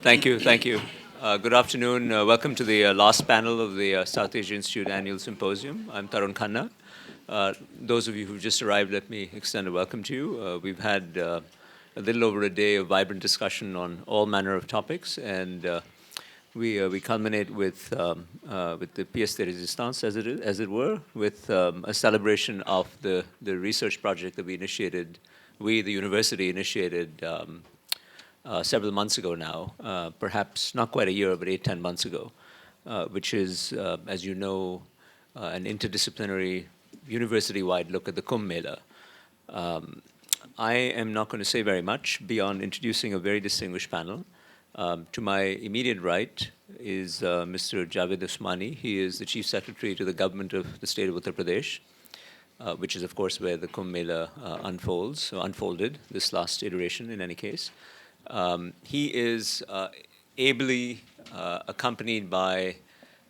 Thank you, thank you. Good afternoon. Welcome to the last panel of the South Asia Institute Annual Symposium. I'm Tarun Khanna. Those of you who've just arrived, let me extend a welcome to you. We've had a little over a day of vibrant discussion on all manner of topics, and we culminate with the pièce de résistance, as it were, with a celebration of the research project that we, the university, initiated several months ago now, perhaps not quite a year, but 8, 10 months ago, which is, as you know, an interdisciplinary, university-wide look at the Kumbh Mela. I am not going to say very much beyond introducing a very distinguished panel. To my immediate right is Mr. Javed Usmani. He is the Chief Secretary to the government of the state of Uttar Pradesh, which is, of course, where the Kumbh Mela unfolded, this last iteration in any case. He is ably accompanied by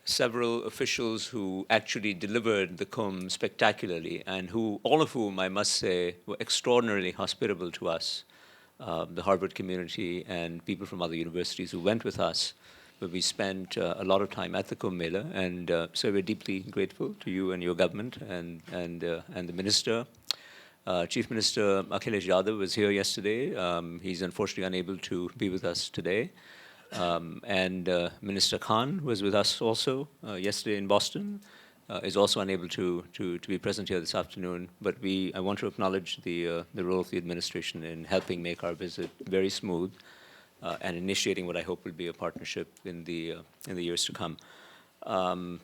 several officials who actually delivered the Kumbh spectacularly, and all of whom, I must say, were extraordinarily hospitable to us, the Harvard community and people from other universities who went with us, where we spent a lot of time at the Kumbh Mela, and so we're deeply grateful to you and your government and the minister. Chief Minister Akhilesh Yadav was here yesterday. He's unfortunately unable to be with us today. And Minister Khan was with us also yesterday in Boston, is also unable to be present here this afternoon. But I want to acknowledge the role of the administration in helping make our visit very smooth and initiating what I hope will be a partnership in the years to come. Mr.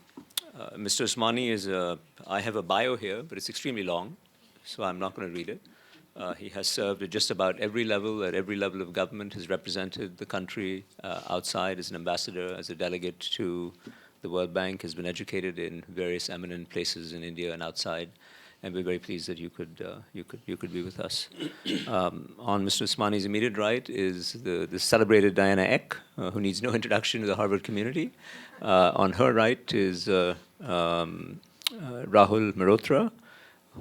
Usmani I have a bio here, but it's extremely long, so I'm not going to read it. He has served at just about every level of government, has represented the country outside as an ambassador, as a delegate to the World Bank, has been educated in various eminent places in India and outside, and we're very pleased that you could be with us. On Mr. Usmani's immediate right is the celebrated Diana Eck, who needs no introduction to the Harvard community. On her right is Rahul Mehrotra,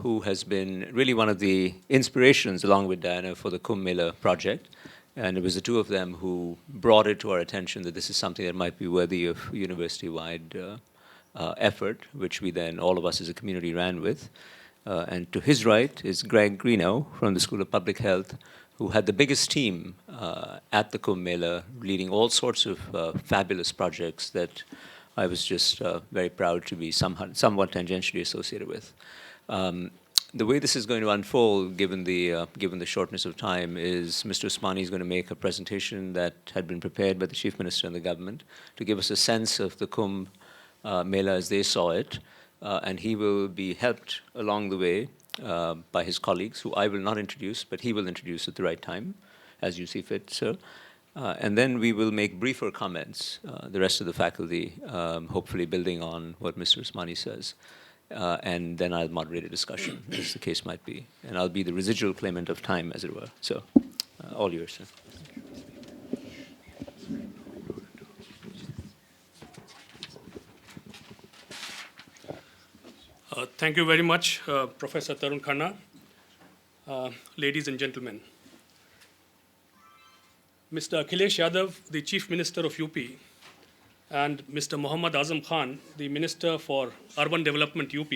who has been really one of the inspirations, along with Diana, for the Kumbh Mela project. And it was the two of them who brought it to our attention that this is something that might be worthy of university-wide effort, which we then, all of us as a community, ran with. And to his right is Gregg from the School of Public Health, who had the biggest team at the Kumbh Mela, leading all sorts of fabulous projects that I was just very proud to be somewhat tangentially associated with. The way this is going to unfold, given the shortness of time, is Mr. Usmani is going to make a presentation that had been prepared by the Chief Minister and the government to give us a sense of the Kumbh Mela as they saw it, and he will be helped along the way by his colleagues, who I will not introduce, but he will introduce at the right time, as you see fit, sir. And then we will make briefer comments, the rest of the faculty, hopefully building on what Mr. Usmani says. And then I'll moderate a discussion, as the case might be. And I'll be the residual claimant of time, as it were. So, all yours, sir. Thank you very much, Professor Tarun Khanna. Ladies and gentlemen, Mr. Akhilesh Yadav, the Chief Minister of UP, and Mr. Muhammad Azam Khan, the Minister for Urban Development UP,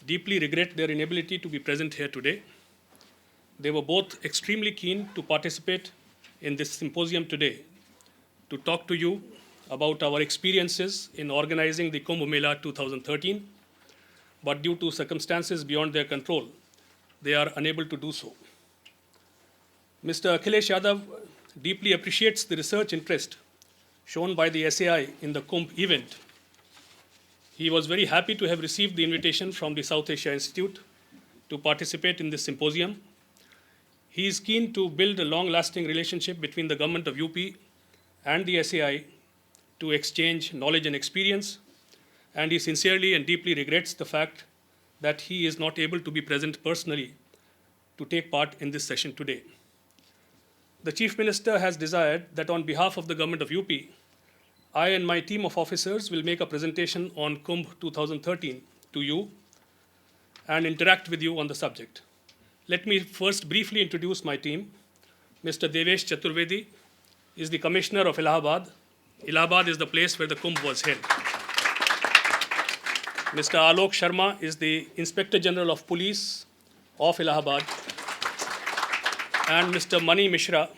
deeply regret their inability to be present here today. They were both extremely keen to participate in this symposium today to talk to you about our experiences in organizing the Kumbh Mela 2013, but due to circumstances beyond their control, they are unable to do so. Mr. Akhilesh Yadav deeply appreciates the research interest shown by the SAI in the Kumbh event. He was very happy to have received the invitation from the South Asia Institute to participate in this symposium. He is keen to build a long-lasting relationship between the government of UP and the SAI to exchange knowledge and experience, and he sincerely and deeply regrets the fact that he is not able to be present personally to take part in this session today. The Chief Minister has desired that on behalf of the government of UP, I and my team of officers will make a presentation on Kumbh 2013 to you and interact with you on the subject. Let me first briefly introduce my team. Mr. Devesh Chaturvedi, is the Commissioner of Allahabad. Allahabad is the place where the Kumbh was held. Mr. Alok Sharma is the Inspector General of Police of Allahabad. And Mr. Mani Mishra,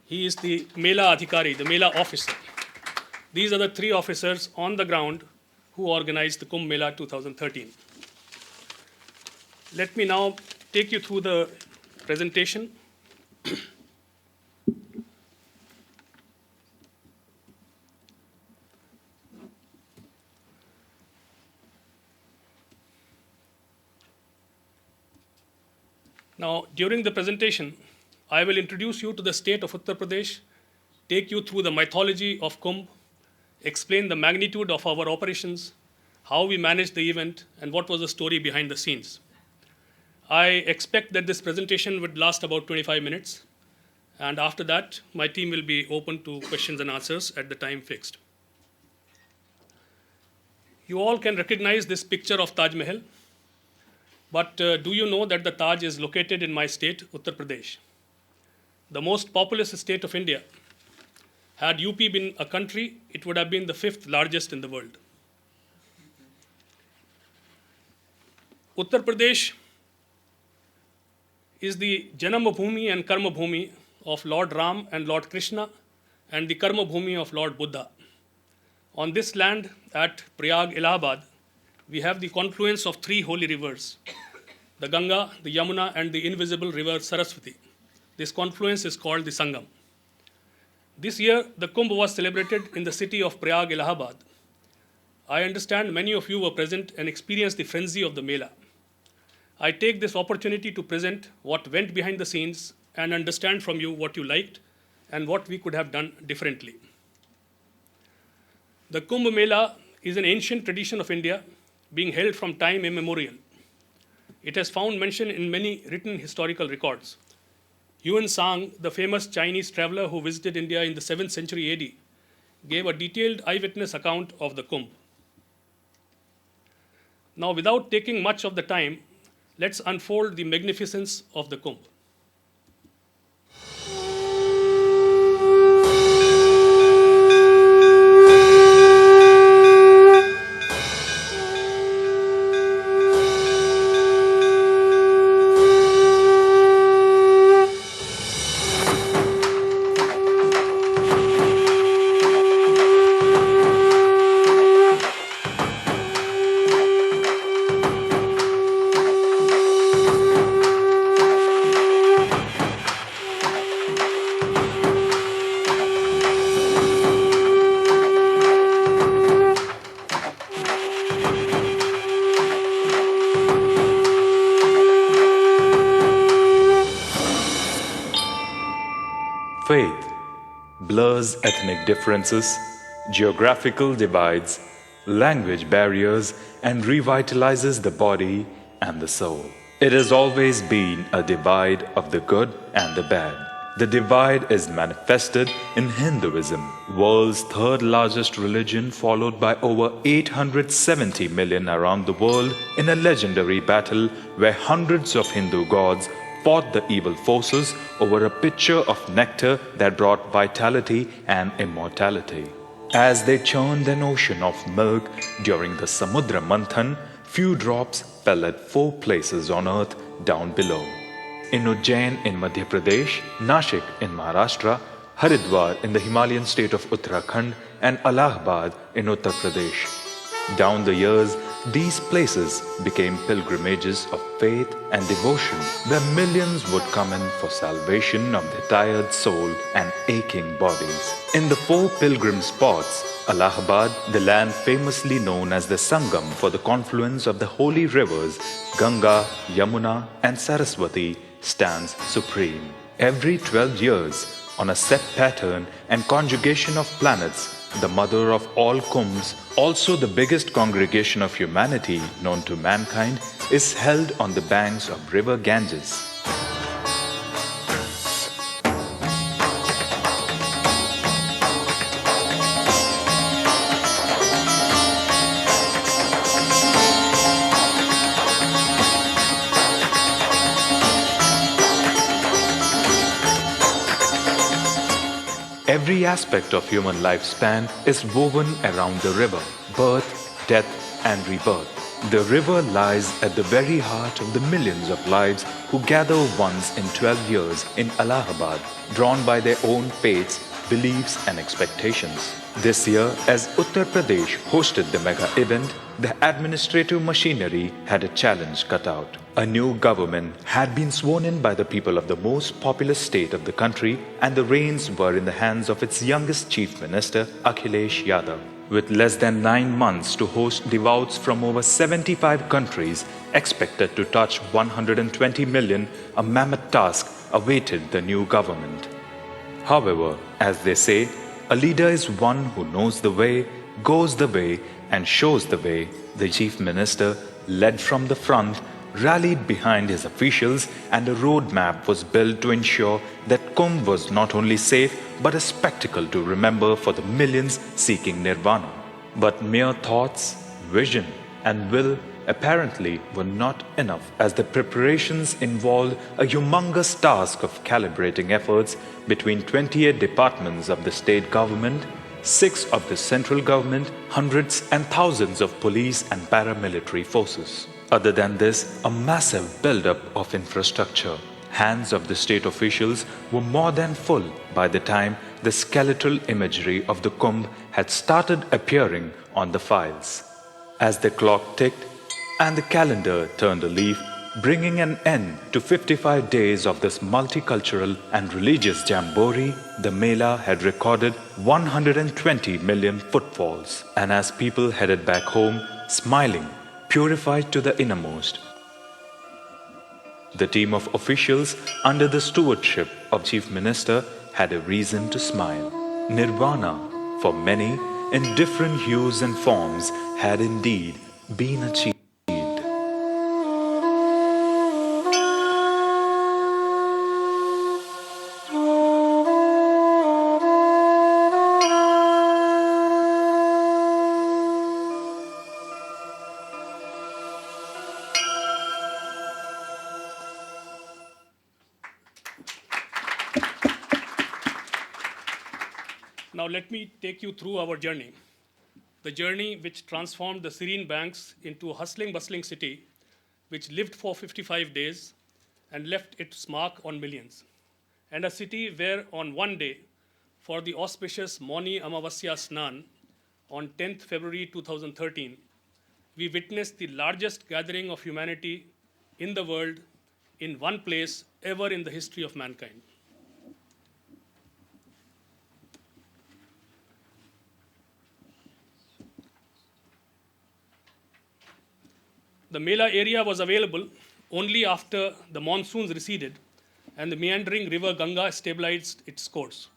he is the Mela Adhikari, the Mela officer. These are the three officers on the ground who organized the Kumbh Mela 2013. Let me now take you through the presentation. Now, during the presentation, I will introduce you to the state of Uttar Pradesh, take you through the mythology of Kumbh, explain the magnitude of our operations, how we managed the event, and what was the story behind the scenes. I expect that this presentation would last about 25 minutes, and after that, my team will be open to questions and answers at the time fixed. You all can recognize this picture of Taj Mahal, but do you know that the Taj is located in my state, Uttar Pradesh? The most populous state of India. Had UP been a country, it would have been the 5th largest in the world. Uttar Pradesh is the Janama Bhumi and Karma Bhumi of Lord Ram and Lord Krishna, and the Karma Bhumi of Lord Buddha. On this land at Prayag, Allahabad, we have the confluence of three holy rivers, the Ganga, the Yamuna, and the invisible river Saraswati. This confluence is called the Sangam. This year, the Kumbh was celebrated in the city of Prayag, Allahabad. I understand many of you were present and experienced the frenzy of the Mela. I take this opportunity to present what went behind the scenes and understand from you what you liked and what we could have done differently. The Kumbh Mela is an ancient tradition of India being held from time immemorial. It has found mention in many written historical records. Yuan Sang, the famous Chinese traveler who visited India in the 7th century AD, gave a detailed eyewitness account of the Kumbh. Now, without taking much of the time, let's unfold the magnificence of the Kumbh. Faith blurs ethnic differences, geographical divides, language barriers, and revitalizes the body and the soul. It has always been a divide of the good and the bad. The divide is manifested in Hinduism, world's third largest religion, followed by over 870 million around the world in a legendary battle where hundreds of Hindu gods fought the evil forces over a pitcher of nectar that brought vitality and immortality. As they churned an ocean of milk during the Samudra Manthan, few drops fell at 4 places on earth down below. In Ujjain in Madhya Pradesh, Nashik in Maharashtra, Haridwar in the Himalayan state of Uttarakhand, and Allahabad in Uttar Pradesh. Down the years, these places became pilgrimages of faith and devotion where millions would come in for salvation of their tired soul and aching bodies. In the 4 pilgrim spots, Allahabad, the land famously known as the Sangam for the confluence of the holy rivers Ganga, Yamuna, and Saraswati, stands supreme. Every 12 years, on a set pattern and conjugation of planets, the mother of all Kumbhs, also the biggest congregation of humanity known to mankind, is held on the banks of river Ganges. Every aspect of human lifespan is woven around the river: birth, death, and rebirth. The river lies at the very heart of the millions of lives who gather once in 12 years in Allahabad, drawn by their own faiths, beliefs, and expectations. This year, as Uttar Pradesh hosted the mega event, the administrative machinery had a challenge cut out. A new government had been sworn in by the people of the most populous state of the country, and the reins were in the hands of its youngest chief minister, Akhilesh Yadav. With less than 9 months to host devotees from over 75 countries, expected to touch 120 million, a mammoth task awaited the new government. However, as they say, a leader is one who knows the way, goes the way, and shows the way. The chief minister, led from the front, rallied behind his officials, and a roadmap was built to ensure that Kumbh was not only safe but a spectacle to remember for the millions seeking nirvana. But mere thoughts, vision, and will apparently were not enough, as the preparations involved a humongous task of calibrating efforts between 28 departments of the state government, 6 of the central government, hundreds and thousands of police and paramilitary forces. Other than this, a massive buildup of infrastructure. Hands of the state officials were more than full by the time the skeletal imagery of the Kumbh had started appearing on the files. As the clock ticked and the calendar turned a leaf, bringing an end to 55 days of this multicultural and religious jamboree, the Mela had recorded 120 million footfalls. And as people headed back home, smiling, purified to the innermost, the team of officials under the stewardship of Chief Minister had a reason to smile. Nirvana, for many, in different hues and forms, had indeed been achieved. Now let me take you through our journey. The journey which transformed the serene banks into a hustling, bustling city which lived for 55 days and left its mark on millions. And a city where on one day, for the auspicious Mauni Amavasya Snan on 10th February 2013, we witnessed the largest gathering of humanity in the world in one place ever in the history of mankind. The Mela area was available only after the monsoons receded and the meandering river Ganga stabilized its course.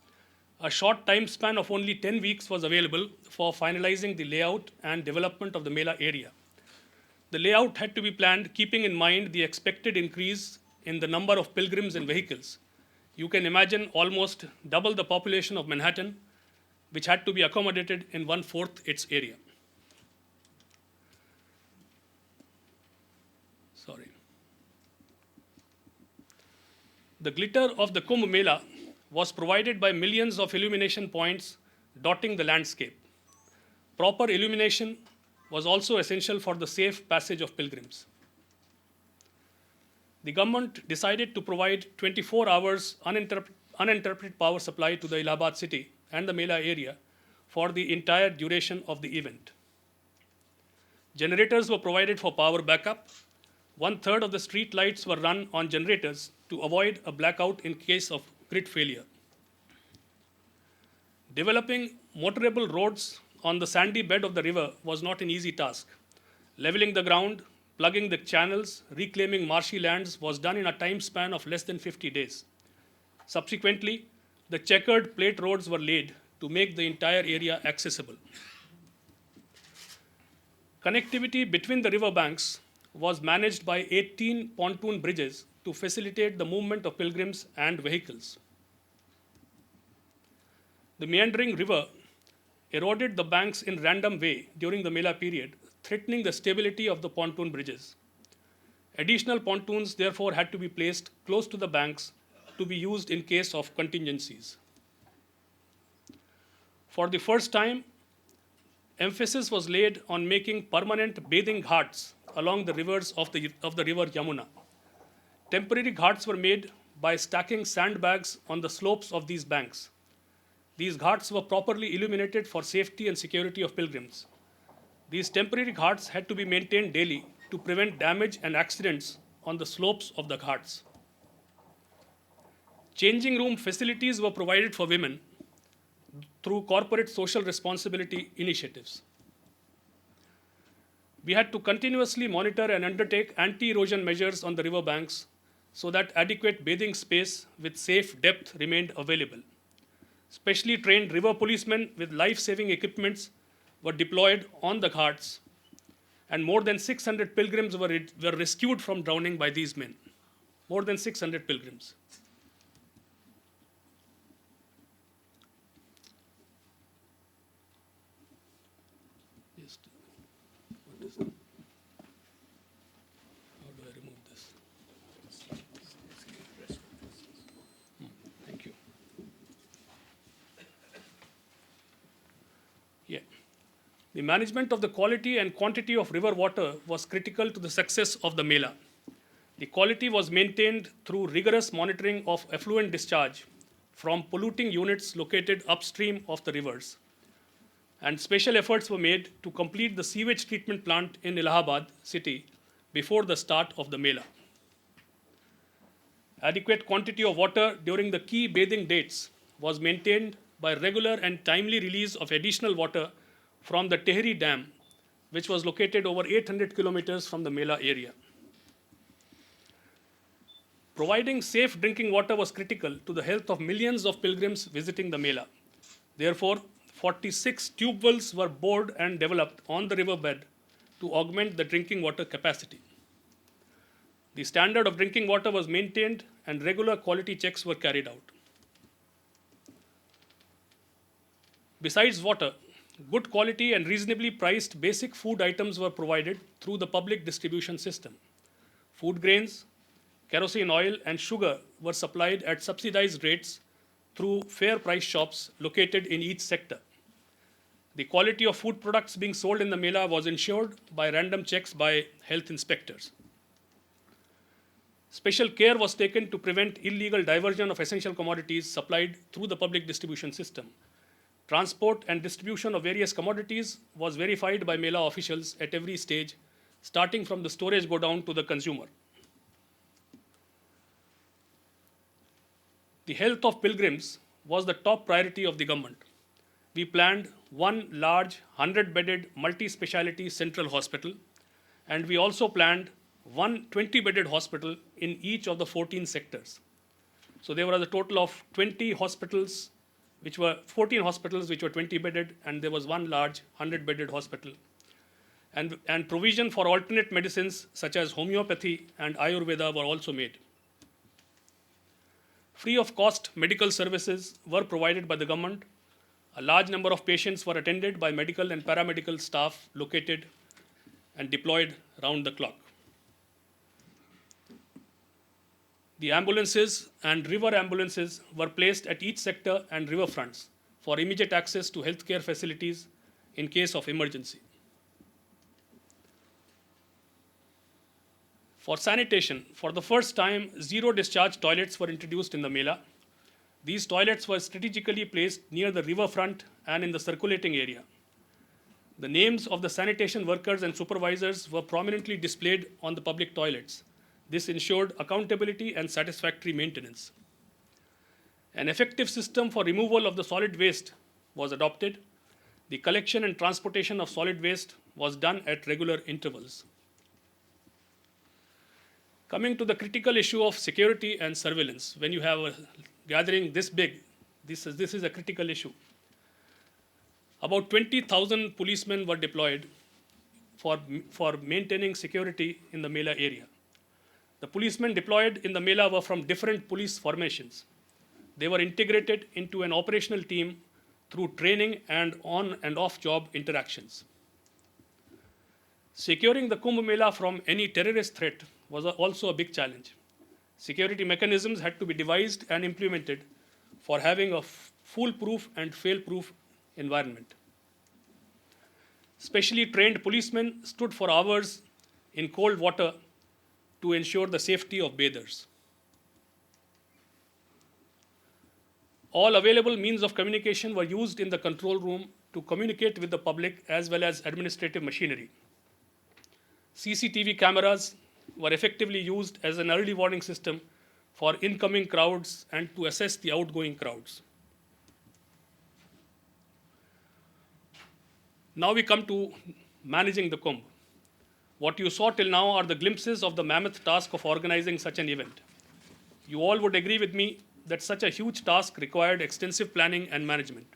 A short time span of only 10 weeks was available for finalizing the layout and development of the Mela area. The layout had to be planned keeping in mind the expected increase in the number of pilgrims and vehicles. You can imagine almost double the population of Manhattan, which had to be accommodated in 1/4 its area. Sorry. The glitter of the Kumbh Mela was provided by millions of illumination points dotting the landscape. Proper illumination was also essential for the safe passage of pilgrims. The government decided to provide 24 hours uninterrupted power supply to the Allahabad city and the Mela area for the entire duration of the event. Generators were provided for power backup. 1/3 of the street lights were run on generators to avoid a blackout in case of grid failure. Developing motorable roads on the sandy bed of the river was not an easy task. Leveling the ground, plugging the channels, reclaiming marshy lands was done in a time span of less than 50 days. Subsequently, the checkered plate roads were laid to make the entire area accessible. Connectivity between the river banks was managed by 18 pontoon bridges to facilitate the movement of pilgrims and vehicles. The meandering river eroded the banks in random way during the Mela period, threatening the stability of the pontoon bridges. Additional pontoons therefore had to be placed close to the banks to be used in case of contingencies. For the first time, emphasis was laid on making permanent bathing ghats along the rivers of the river Yamuna. Temporary ghats were made by stacking sandbags on the slopes of these banks. These ghats were properly illuminated for safety and security of pilgrims. These temporary ghats had to be maintained daily to prevent damage and accidents on the slopes of the ghats. Changing room facilities were provided for women through corporate social responsibility initiatives. We had to continuously monitor and undertake anti-erosion measures on the river banks so that adequate bathing space with safe depth remained available. Specially trained river policemen with life-saving equipments were deployed on the ghats, and more than 600 pilgrims were rescued from drowning by these men. More than 600 pilgrims. How do I remove this? Thank you. Yeah. The management of the quality and quantity of river water was critical to the success of the Mela. The quality was maintained through rigorous monitoring of effluent discharge from polluting units located upstream of the rivers. And special efforts were made to complete the sewage treatment plant in Allahabad city before the start of the Mela. Adequate quantity of water during the key bathing dates was maintained by regular and timely release of additional water from the Tehri Dam, which was located over 800 kilometers from the Mela area. Providing safe drinking water was critical to the health of millions of pilgrims visiting the Mela. Therefore, 46 tube wells were bored and developed on the riverbed to augment the drinking water capacity. The standard of drinking water was maintained and regular quality checks were carried out. Besides water, good quality and reasonably priced basic food items were provided through the public distribution system. Food grains, kerosene oil, and sugar were supplied at subsidized rates through fair price shops located in each sector. The quality of food products being sold in the Mela was ensured by random checks by health inspectors. Special care was taken to prevent illegal diversion of essential commodities supplied through the public distribution system. Transport and distribution of various commodities was verified by Mela officials at every stage, starting from the storage godown to the consumer. The health of pilgrims was the top priority of the government. We planned one large 100-bedded multi-speciality central hospital, and we also planned one 20-bedded hospital in each of the 14 sectors. So there was a total of 14 hospitals which were 20-bedded, and there was one large 100-bedded hospital. And provision for alternate medicines such as homeopathy and Ayurveda were also made. Free of cost medical services were provided by the government. A large number of patients were attended by medical and paramedical staff located and deployed round the clock. The ambulances and river ambulances were placed at each sector and riverfronts for immediate access to healthcare facilities in case of emergency. For sanitation, for the first time, zero discharge toilets were introduced in the Mela. These toilets were strategically placed near the riverfront and in the circulating area. The names of the sanitation workers and supervisors were prominently displayed on the public toilets. This ensured accountability and satisfactory maintenance. An effective system for removal of the solid waste was adopted. The collection and transportation of solid waste was done at regular intervals. Coming to the critical issue of security and surveillance, when you have a gathering this big, this is a critical issue. About 20,000 policemen were deployed for maintaining security in the Mela area. The policemen deployed in the Mela were from different police formations. They were integrated into an operational team through training and on and off job interactions. Securing the Kumbh Mela from any terrorist threat was also a big challenge. Security mechanisms had to be devised and implemented for having a foolproof and fail-proof environment. Specially trained policemen stood for hours in cold water to ensure the safety of bathers. All available means of communication were used in the control room to communicate with the public as well as administrative machinery. CCTV cameras were effectively used as an early warning system for incoming crowds and to assess the outgoing crowds. Now we come to managing the Kumbh. What you saw till now are the glimpses of the mammoth task of organizing such an event. You all would agree with me that such a huge task required extensive planning and management.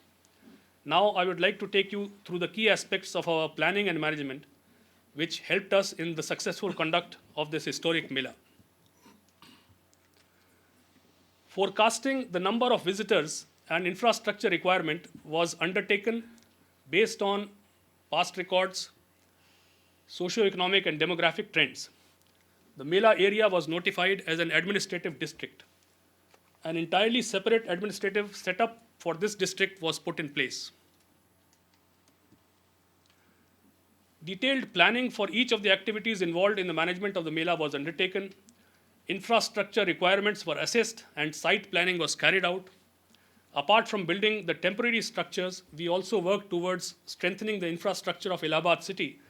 Now I would like to take you through the key aspects of our planning and management which helped us in the successful conduct of this historic Mela. Forecasting the number of visitors and infrastructure requirement was undertaken based on past records, socio-economic and demographic trends. The Mela area was notified as an administrative district. An entirely separate administrative setup for this district was put in place. Detailed planning for each of the activities involved in the management of the Mela was undertaken. Infrastructure requirements were assessed and site planning was carried out. Apart from building the temporary structures, we also worked towards strengthening the infrastructure of Allahabad city,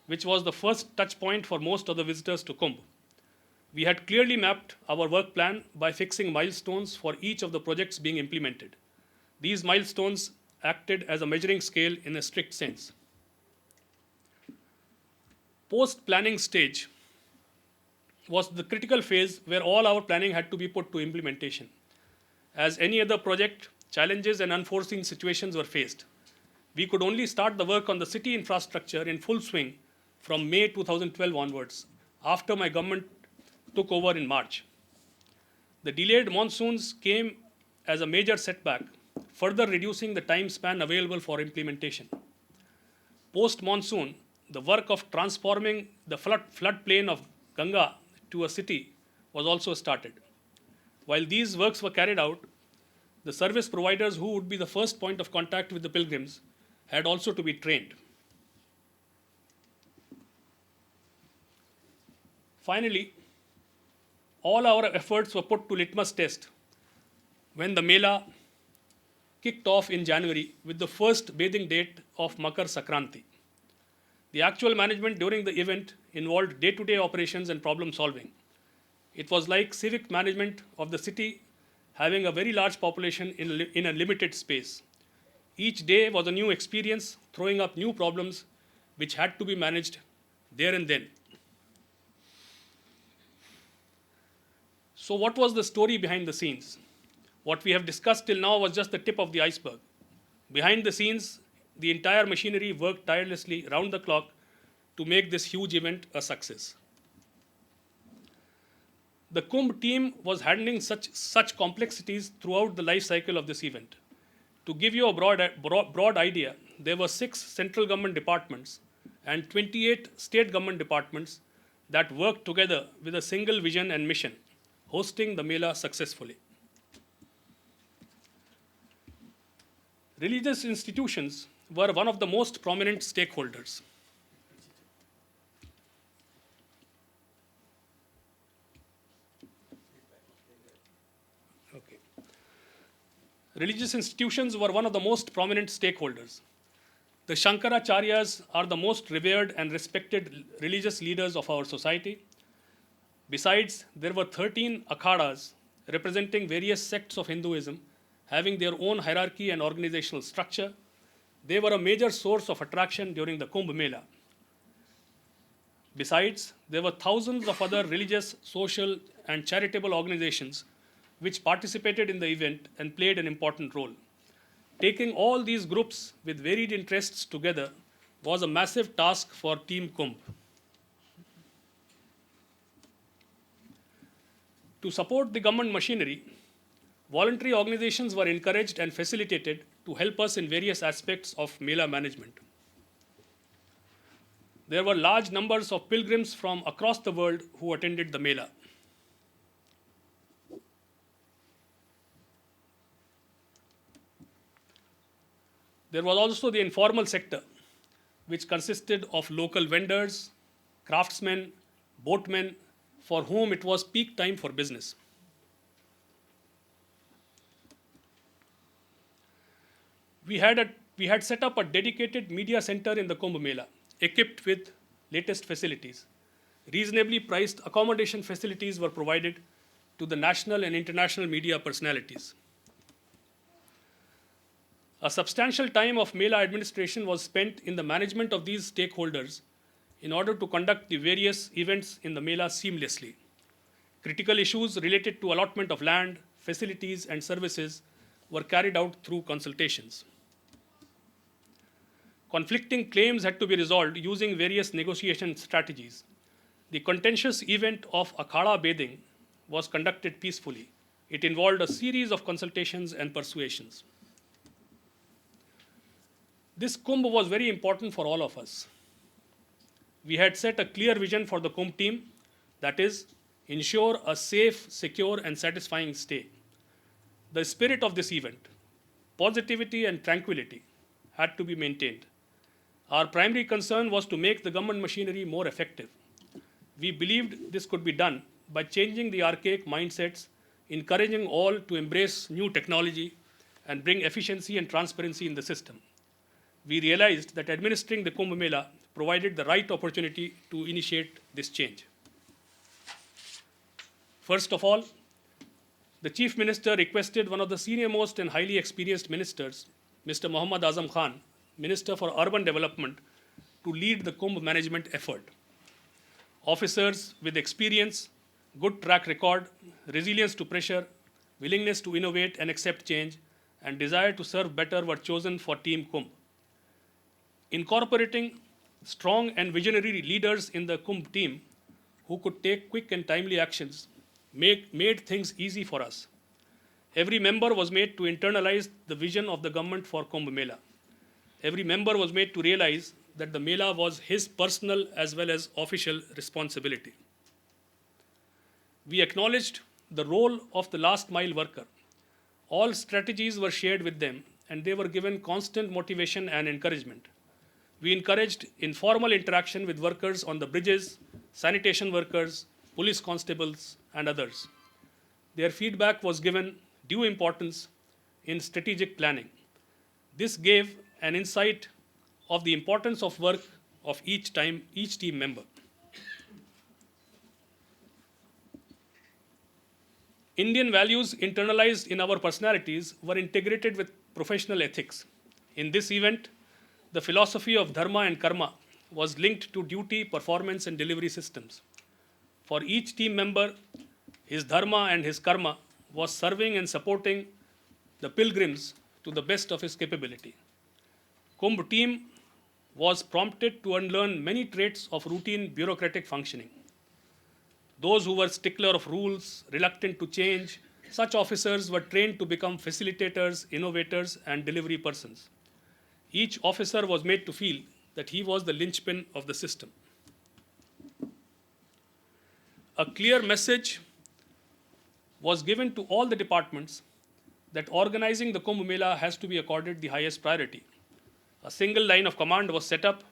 which was the first touch point for most of the visitors to Kumbh. We had clearly mapped our work plan by fixing milestones for each of the projects being implemented. These milestones acted as a measuring scale in a strict sense. Post-planning stage was the critical phase where all our planning had to be put to implementation. As any other project, challenges and unforeseen situations were faced. We could only start the work on the city infrastructure in full swing from May 2012 onwards, after my government took over in March. The delayed monsoons came as a major setback, further reducing the time span available for implementation. Post-monsoon, the work of transforming the floodplain of Ganga to a city was also started. While these works were carried out, the service providers who would be the first point of contact with the pilgrims had also to be trained. Finally, all our efforts were put to litmus test when the Mela kicked off in January with the first bathing date of Makar Sankranti. The actual management during the event involved day-to-day operations and problem solving. It was like civic management of the city having a very large population in a limited space. Each day was a new experience, throwing up new problems which had to be managed there and then. So what was the story behind the scenes? What we have discussed till now was just the tip of the iceberg. Behind the scenes, the entire machinery worked tirelessly round the clock to make this huge event a success. The Kumbh team was handling such complexities throughout the life cycle of this event. To give you a broad idea, there were 6 central government departments and 28 state government departments that worked together with a single vision and mission, hosting the Mela successfully. Religious institutions were one of the most prominent stakeholders. Religious institutions were one of the most prominent stakeholders. The Shankaracharyas are the most revered and respected religious leaders of our society. Besides, there were 13 akhadas representing various sects of Hinduism, having their own hierarchy and organizational structure. They were a major source of attraction during the Kumbh Mela. Besides, there were thousands of other religious, social, and charitable organizations which participated in the event and played an important role. Taking all these groups with varied interests together was a massive task for Team Kumbh. To support the government machinery, voluntary organizations were encouraged and facilitated to help us in various aspects of Mela management. There were large numbers of pilgrims from across the world who attended the Mela. There was also the informal sector, which consisted of local vendors, craftsmen, boatmen, for whom it was peak time for business. We had set up a dedicated media center in the Kumbh Mela, equipped with latest facilities. Reasonably priced accommodation facilities were provided to the national and international media personalities. A substantial time of Mela administration was spent in the management of these stakeholders in order to conduct the various events in the Mela seamlessly. Critical issues related to allotment of land, facilities, and services were carried out through consultations. Conflicting claims had to be resolved using various negotiation strategies. The contentious event of Akhada bathing was conducted peacefully. It involved a series of consultations and persuasions. This Kumbh was very important for all of us. We had set a clear vision for the Kumbh team, that is, ensure a safe, secure, and satisfying stay. The spirit of this event, positivity and tranquility, had to be maintained. Our primary concern was to make the government machinery more effective. We believed this could be done by changing the archaic mindsets, encouraging all to embrace new technology, and bring efficiency and transparency in the system. We realized that administering the Kumbh Mela provided the right opportunity to initiate this change. First of all, the Chief Minister requested one of the senior-most and highly experienced ministers, Mr. Muhammad Azam Khan, Minister for Urban Development, to lead the Kumbh management effort. Officers with experience, good track record, resilience to pressure, willingness to innovate and accept change, and desire to serve better were chosen for Team Kumbh. Incorporating strong and visionary leaders in the Kumbh team who could take quick and timely actions made things easy for us. Every member was made to internalize the vision of the government for Kumbh Mela. Every member was made to realize that the Mela was his personal as well as official responsibility. We acknowledged the role of the last mile worker. All strategies were shared with them and they were given constant motivation and encouragement. We encouraged informal interaction with workers on the bridges, sanitation workers, police constables, and others. Their feedback was given due importance in strategic planning. This gave an insight of the importance of work of each team member. Indian values internalized in our personalities were integrated with professional ethics. In this event, the philosophy of dharma and karma was linked to duty, performance, and delivery systems. For each team member, his dharma and his karma was serving and supporting the pilgrims to the best of his capability. Kumbh team was prompted to unlearn many traits of routine bureaucratic functioning. Those who were stickler of rules, reluctant to change, such officers were trained to become facilitators, innovators, and delivery persons. Each officer was made to feel that he was the linchpin of the system. A clear message was given to all the departments that organizing the Kumbh Mela has to be accorded the highest priority. A single line of command was set up.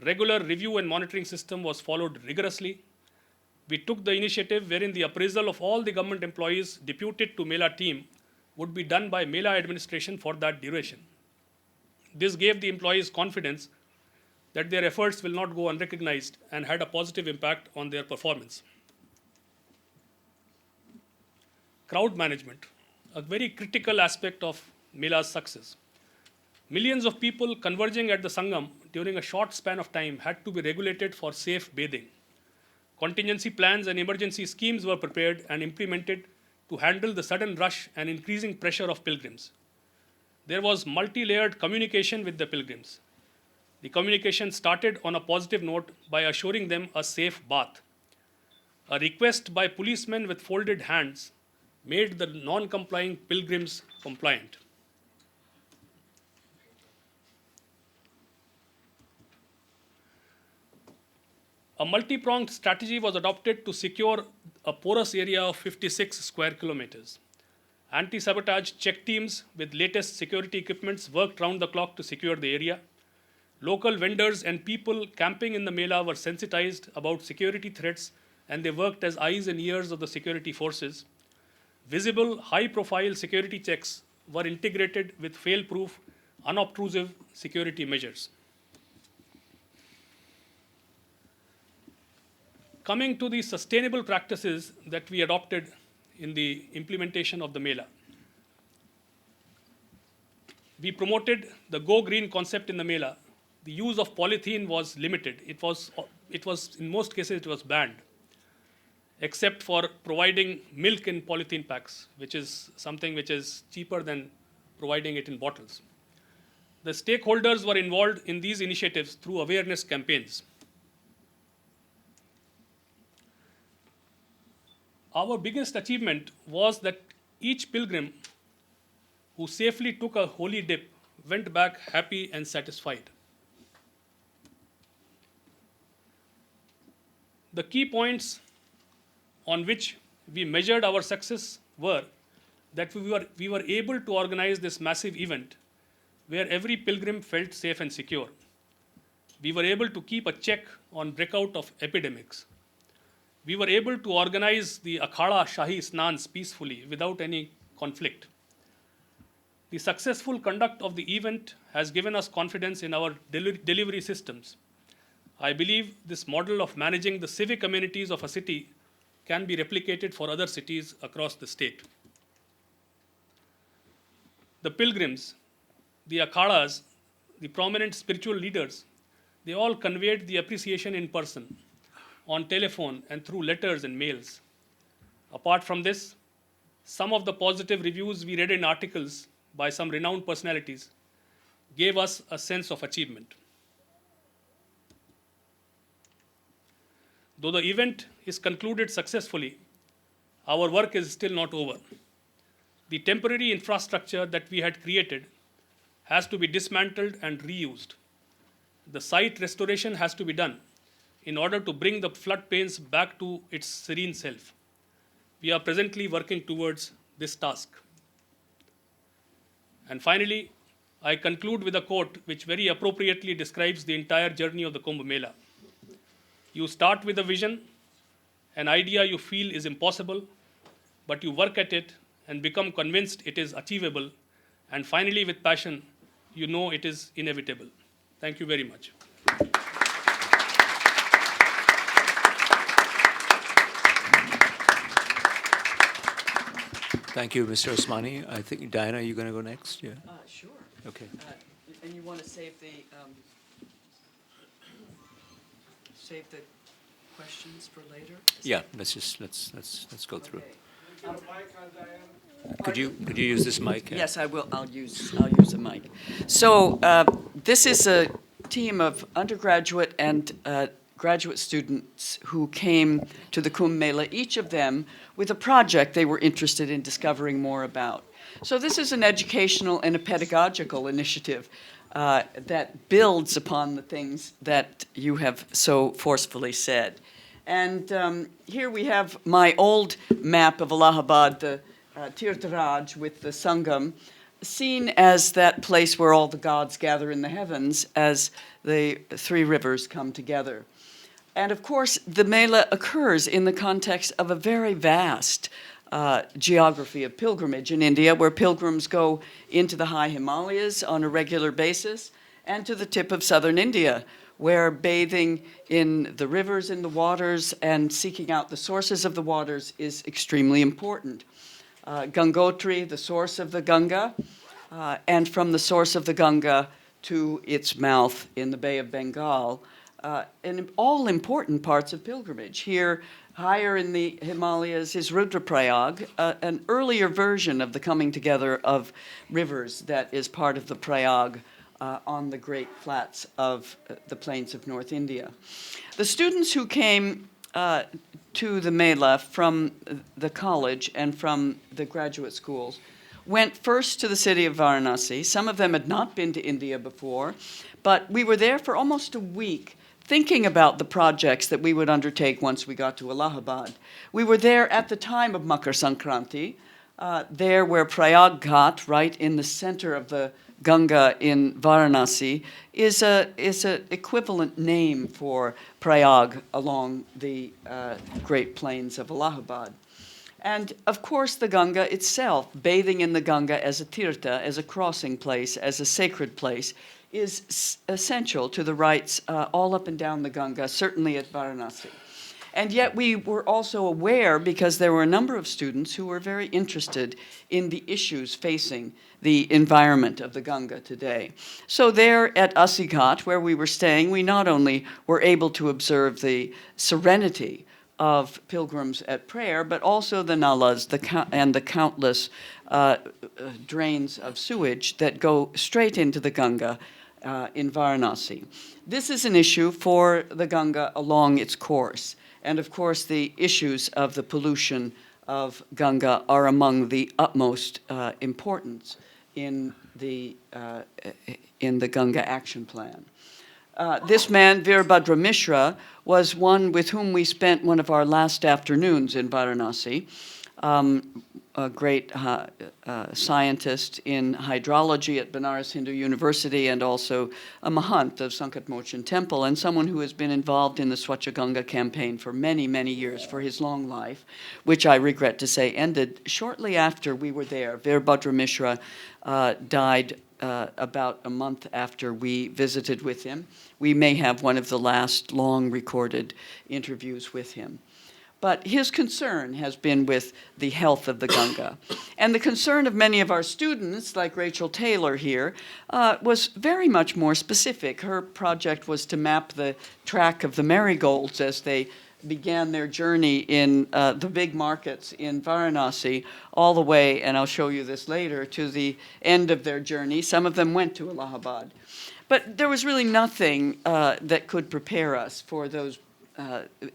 Regular review and monitoring system was followed rigorously. We took the initiative wherein the appraisal of all the government employees deputed to Mela team would be done by Mela administration for that duration. This gave the employees confidence that their efforts will not go unrecognized and had a positive impact on their performance. Crowd management, a very critical aspect of Mela's success. Millions of people converging at the Sangam during a short span of time had to be regulated for safe bathing. Contingency plans and emergency schemes were prepared and implemented to handle the sudden rush and increasing pressure of pilgrims. There was multi-layered communication with the pilgrims. The communication started on a positive note by assuring them a safe bath. A request by policemen with folded hands made the non-complying pilgrims compliant. A multi-pronged strategy was adopted to secure a porous area of 56 square kilometers. Anti-sabotage check teams with latest security equipments worked round the clock to secure the area. Local vendors and people camping in the Mela were sensitized about security threats, and they worked as eyes and ears of the security forces. Visible, high-profile security checks were integrated with fail-proof, unobtrusive security measures. Coming to the sustainable practices that we adopted in the implementation of the Mela. We promoted the Go Green concept in the Mela. The use of polythene was limited. It was, in most cases, it was banned, except for providing milk in polythene packs, which is something which is cheaper than providing it in bottles. The stakeholders were involved in these initiatives through awareness campaigns. Our biggest achievement was that each pilgrim who safely took a holy dip went back happy and satisfied. The key points on which we measured our success were that we were able to organize this massive event where every pilgrim felt safe and secure. We were able to keep a check on breakout of epidemics. We were able to organize the Akhada Shahi Snans peacefully without any conflict. The successful conduct of the event has given us confidence in our delivery systems. I believe this model of managing the civic amenities of a city can be replicated for other cities across the state. The pilgrims, the akhadas, the prominent spiritual leaders, they all conveyed the appreciation in person, on telephone, and through letters and mails. Apart from this, some of the positive reviews we read in articles by some renowned personalities gave us a sense of achievement. Though the event is concluded successfully, our work is still not over. The temporary infrastructure that we had created has to be dismantled and reused. The site restoration has to be done in order to bring the floodplains back to its serene self. We are presently working towards this task. And finally, I conclude with a quote which very appropriately describes the entire journey of the Kumbh Mela. You start with a vision, an idea you feel is impossible, but you work at it and become convinced it is achievable, and finally with passion, you know it is inevitable. Thank you very much. Thank you, Mr. Usmani. I think, Diana, are you going to go next? Yeah. Sure. Okay. And you want to save the questions for later? Yeah. Let's go through. Okay. Could you use this mic? Yeah. Yes, I will. I'll use a mic. So this is a team of undergraduate and graduate students who came to the Kumbh Mela, each of them with a project they were interested in discovering more about. So this is an educational and a pedagogical initiative that builds upon the things that you have so forcefully said. And here we have my old map of Allahabad, the Tirtharaj with the Sangam, seen as that place where all the gods gather in the heavens as the three rivers come together. And of course, the Mela occurs in the context of a very vast geography of pilgrimage in India, where pilgrims go into the high Himalayas on a regular basis, and to the tip of southern India, where bathing in the rivers, in the waters, and seeking out the sources of the waters is extremely important. Gangotri, the source of the Ganga, and from the source of the Ganga to its mouth in the Bay of Bengal, and all important parts of pilgrimage. Here, higher in the Himalayas, is Rudraprayag, an earlier version of the coming together of rivers that is part of the Prayag on the great flats of the plains of North India. The students who came to the Mela from the college and from the graduate schools went first to the city of Varanasi. Some of them had not been to India before, but we were there for almost a week thinking about the projects that we would undertake once we got to Allahabad. We were there at the time of Makar Sankranti, there where Prayag Ghat, right in the center of the Ganga in Varanasi, is an equivalent name for Prayag along the Great Plains of Allahabad. And of course, the Ganga itself, bathing in the Ganga as a tirtha, as a crossing place, as a sacred place, is essential to the rites all up and down the Ganga, certainly at Varanasi. And yet we were also aware, because there were a number of students who were very interested in the issues facing the environment of the Ganga today. So there at Asighat, where we were staying, we not only were able to observe the serenity of pilgrims at prayer, but also the nalas and the countless drains of sewage that go straight into the Ganga in Varanasi. This is an issue for the Ganga along its course. And of course, the issues of the pollution of Ganga are among the utmost importance in the Ganga Action Plan. This man, Veerbhadra Mishra, was one with whom we spent one of our last afternoons in Varanasi, a great scientist in hydrology at Banaras Hindu University and also a Mahant of Sankat Mochin Temple, and someone who has been involved in the Swachh Ganga campaign for many, many years, for his long life, which I regret to say ended shortly after we were there. Veerbhadra Mishra died about a month after we visited with him. We may have one of the last long recorded interviews with him. But his concern has been with the health of the Ganga. And the concern of many of our students, like Rachel Taylor here, was very much more specific. Her project was to map the track of the marigolds as they began their journey in the big markets in Varanasi, all the way, and I'll show you this later, to the end of their journey. Some of them went to Allahabad. But there was really nothing that could prepare us for those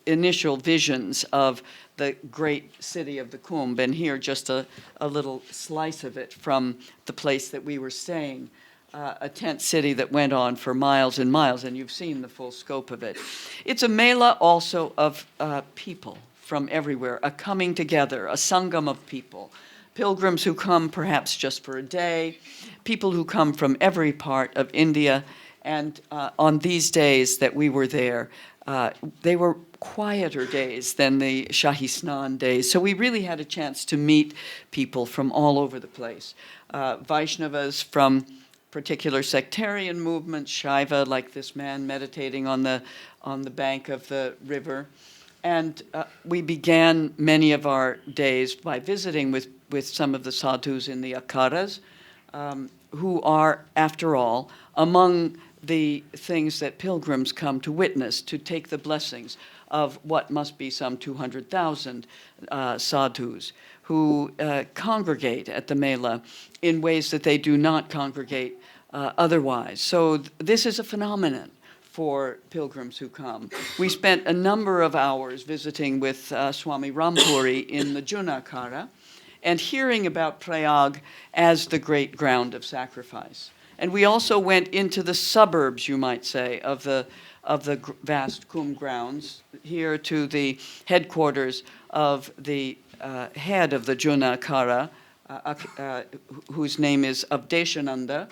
initial visions of the great city of the Kumbh. And here, just a little slice of it from the place that we were staying. A tent city that went on for miles and miles, and you've seen the full scope of it. It's a mela also of people from everywhere, a coming together, a sangam of people. Pilgrims who come perhaps just for a day, people who come from every part of India, and on these days that we were there, they were quieter days than the Shahi Snan days. So we really had a chance to meet people from all over the place. Vaishnavas from particular sectarian movements, Shaiva, like this man meditating on the bank of the river. And we began many of our days by visiting with some of the sadhus in the akharas, who are, after all, among the things that pilgrims come to witness, to take the blessings of what must be some 200,000 sadhus who congregate at the Mela in ways that they do not congregate otherwise. So this is a phenomenon for pilgrims who come. We spent a number of hours visiting with Swami Rampuri in the Junakhara and hearing about Prayag as the great ground of sacrifice. And we also went into the suburbs, you might say, of the vast Kumbh grounds, here to the headquarters of the head of the Junakhara, whose name is Avdeshananda.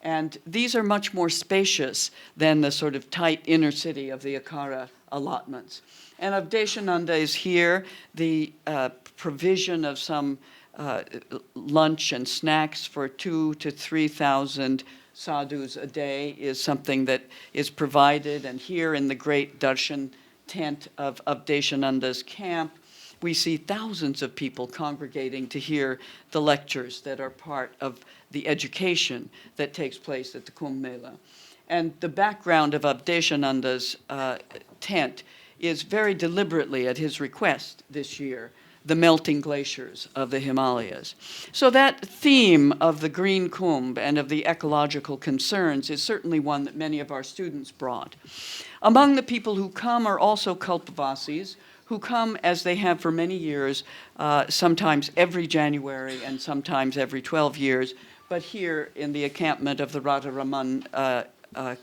And these are much more spacious than the sort of tight inner city of the Akhara allotments. And Avdeshananda is here. The provision of some lunch and snacks for 2,000 to 3,000 sadhus a day is something that is provided. And here in the great darshan tent of Avdeshananda's camp, we see thousands of people congregating to hear the lectures that are part of the education that takes place at the Kumbh Mela. And the background of Avdeshananda's tent is very deliberately, at his request this year, the melting glaciers of the Himalayas. So that theme of the green Kumbh and of the ecological concerns is certainly one that many of our students brought. Among the people who come are also Kalpavasis, who come, as they have for many years, sometimes every January and sometimes every 12 years, but here in the encampment of the Radharaman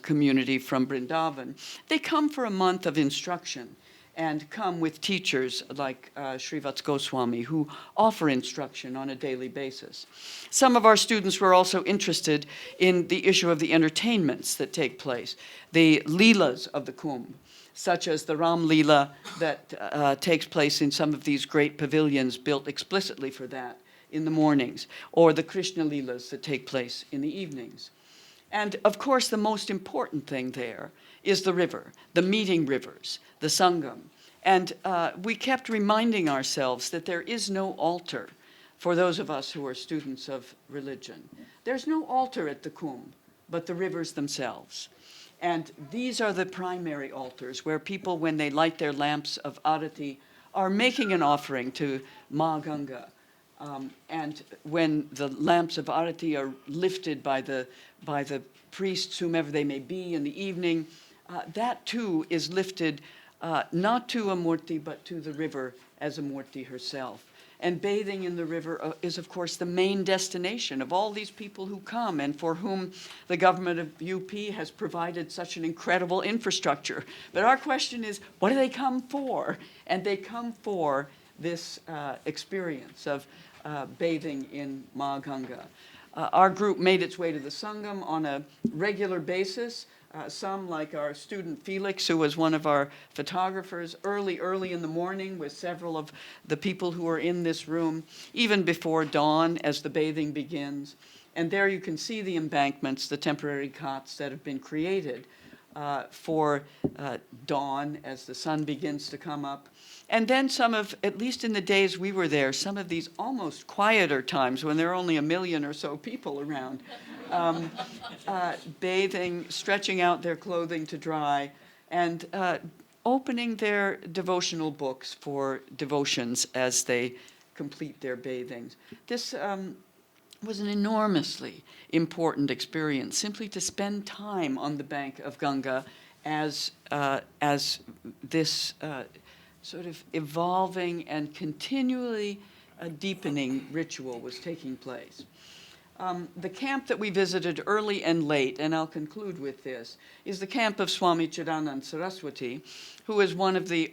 community from Vrindavan, they come for a month of instruction and come with teachers like Srivatsa Goswami, who offer instruction on a daily basis. Some of our students were also interested in the issue of the entertainments that take place, the Leelas of the Kumbh, such as the Ram Leela that takes place in some of these great pavilions built explicitly for that in the mornings, or the Krishna Leelas that take place in the evenings. And of course, the most important thing there is the river, the meeting rivers, the Sangam. And we kept reminding ourselves that there is no altar for those of us who are students of religion. There's no altar at the Kumbh, but the rivers themselves. And these are the primary altars where people, when they light their lamps of arati, are making an offering to Ma Ganga. And when the lamps of arati are lifted by the priests, whomever they may be, in the evening, that too is lifted not to a murti, but to the river as a murti herself. And bathing in the river is, of course, the main destination of all these people who come and for whom the government of UP has provided such an incredible infrastructure. But our question is, what do they come for? And they come for this experience of bathing in Ma Ganga. Our group made its way to the Sangam on a regular basis. Some, like our student Felix, who was one of our photographers, early in the morning with several of the people who are in this room, even before dawn as the bathing begins. And there you can see the embankments, the temporary ghats that have been created for dawn as the sun begins to come up. And then some of, at least in the days we were there, some of these almost quieter times when there are only 1 million or so people around, bathing, stretching out their clothing to dry, and opening their devotional books for devotions as they complete their bathings. This was an enormously important experience, simply to spend time on the bank of Ganga as this sort of evolving and continually deepening ritual was taking place. The camp that we visited early and late, and I'll conclude with this, is the camp of Swami Chidanand Saraswati, who is one of the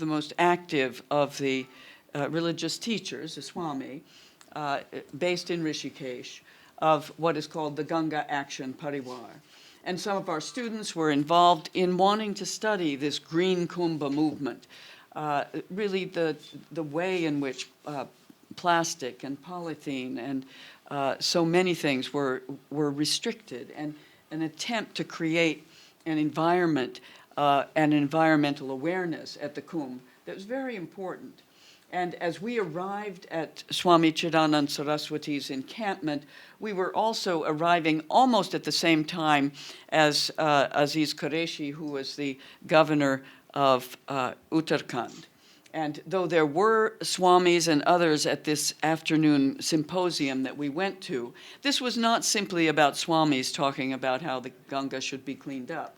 most active of the religious teachers, a Swami, based in Rishikesh, of what is called the Ganga Action Parivar. And some of our students were involved in wanting to study this green Kumbh movement, really the way in which plastic and polythene and so many things were restricted, and an attempt to create an environment and environmental awareness at the Kumbh that was very important. And as we arrived at Swami Chidanand Saraswati's encampment, we were also arriving almost at the same time as Aziz Qureshi, who was the governor of Uttarakhand. And though there were Swamis and others at this afternoon symposium that we went to, this was not simply about Swamis talking about how the Ganga should be cleaned up,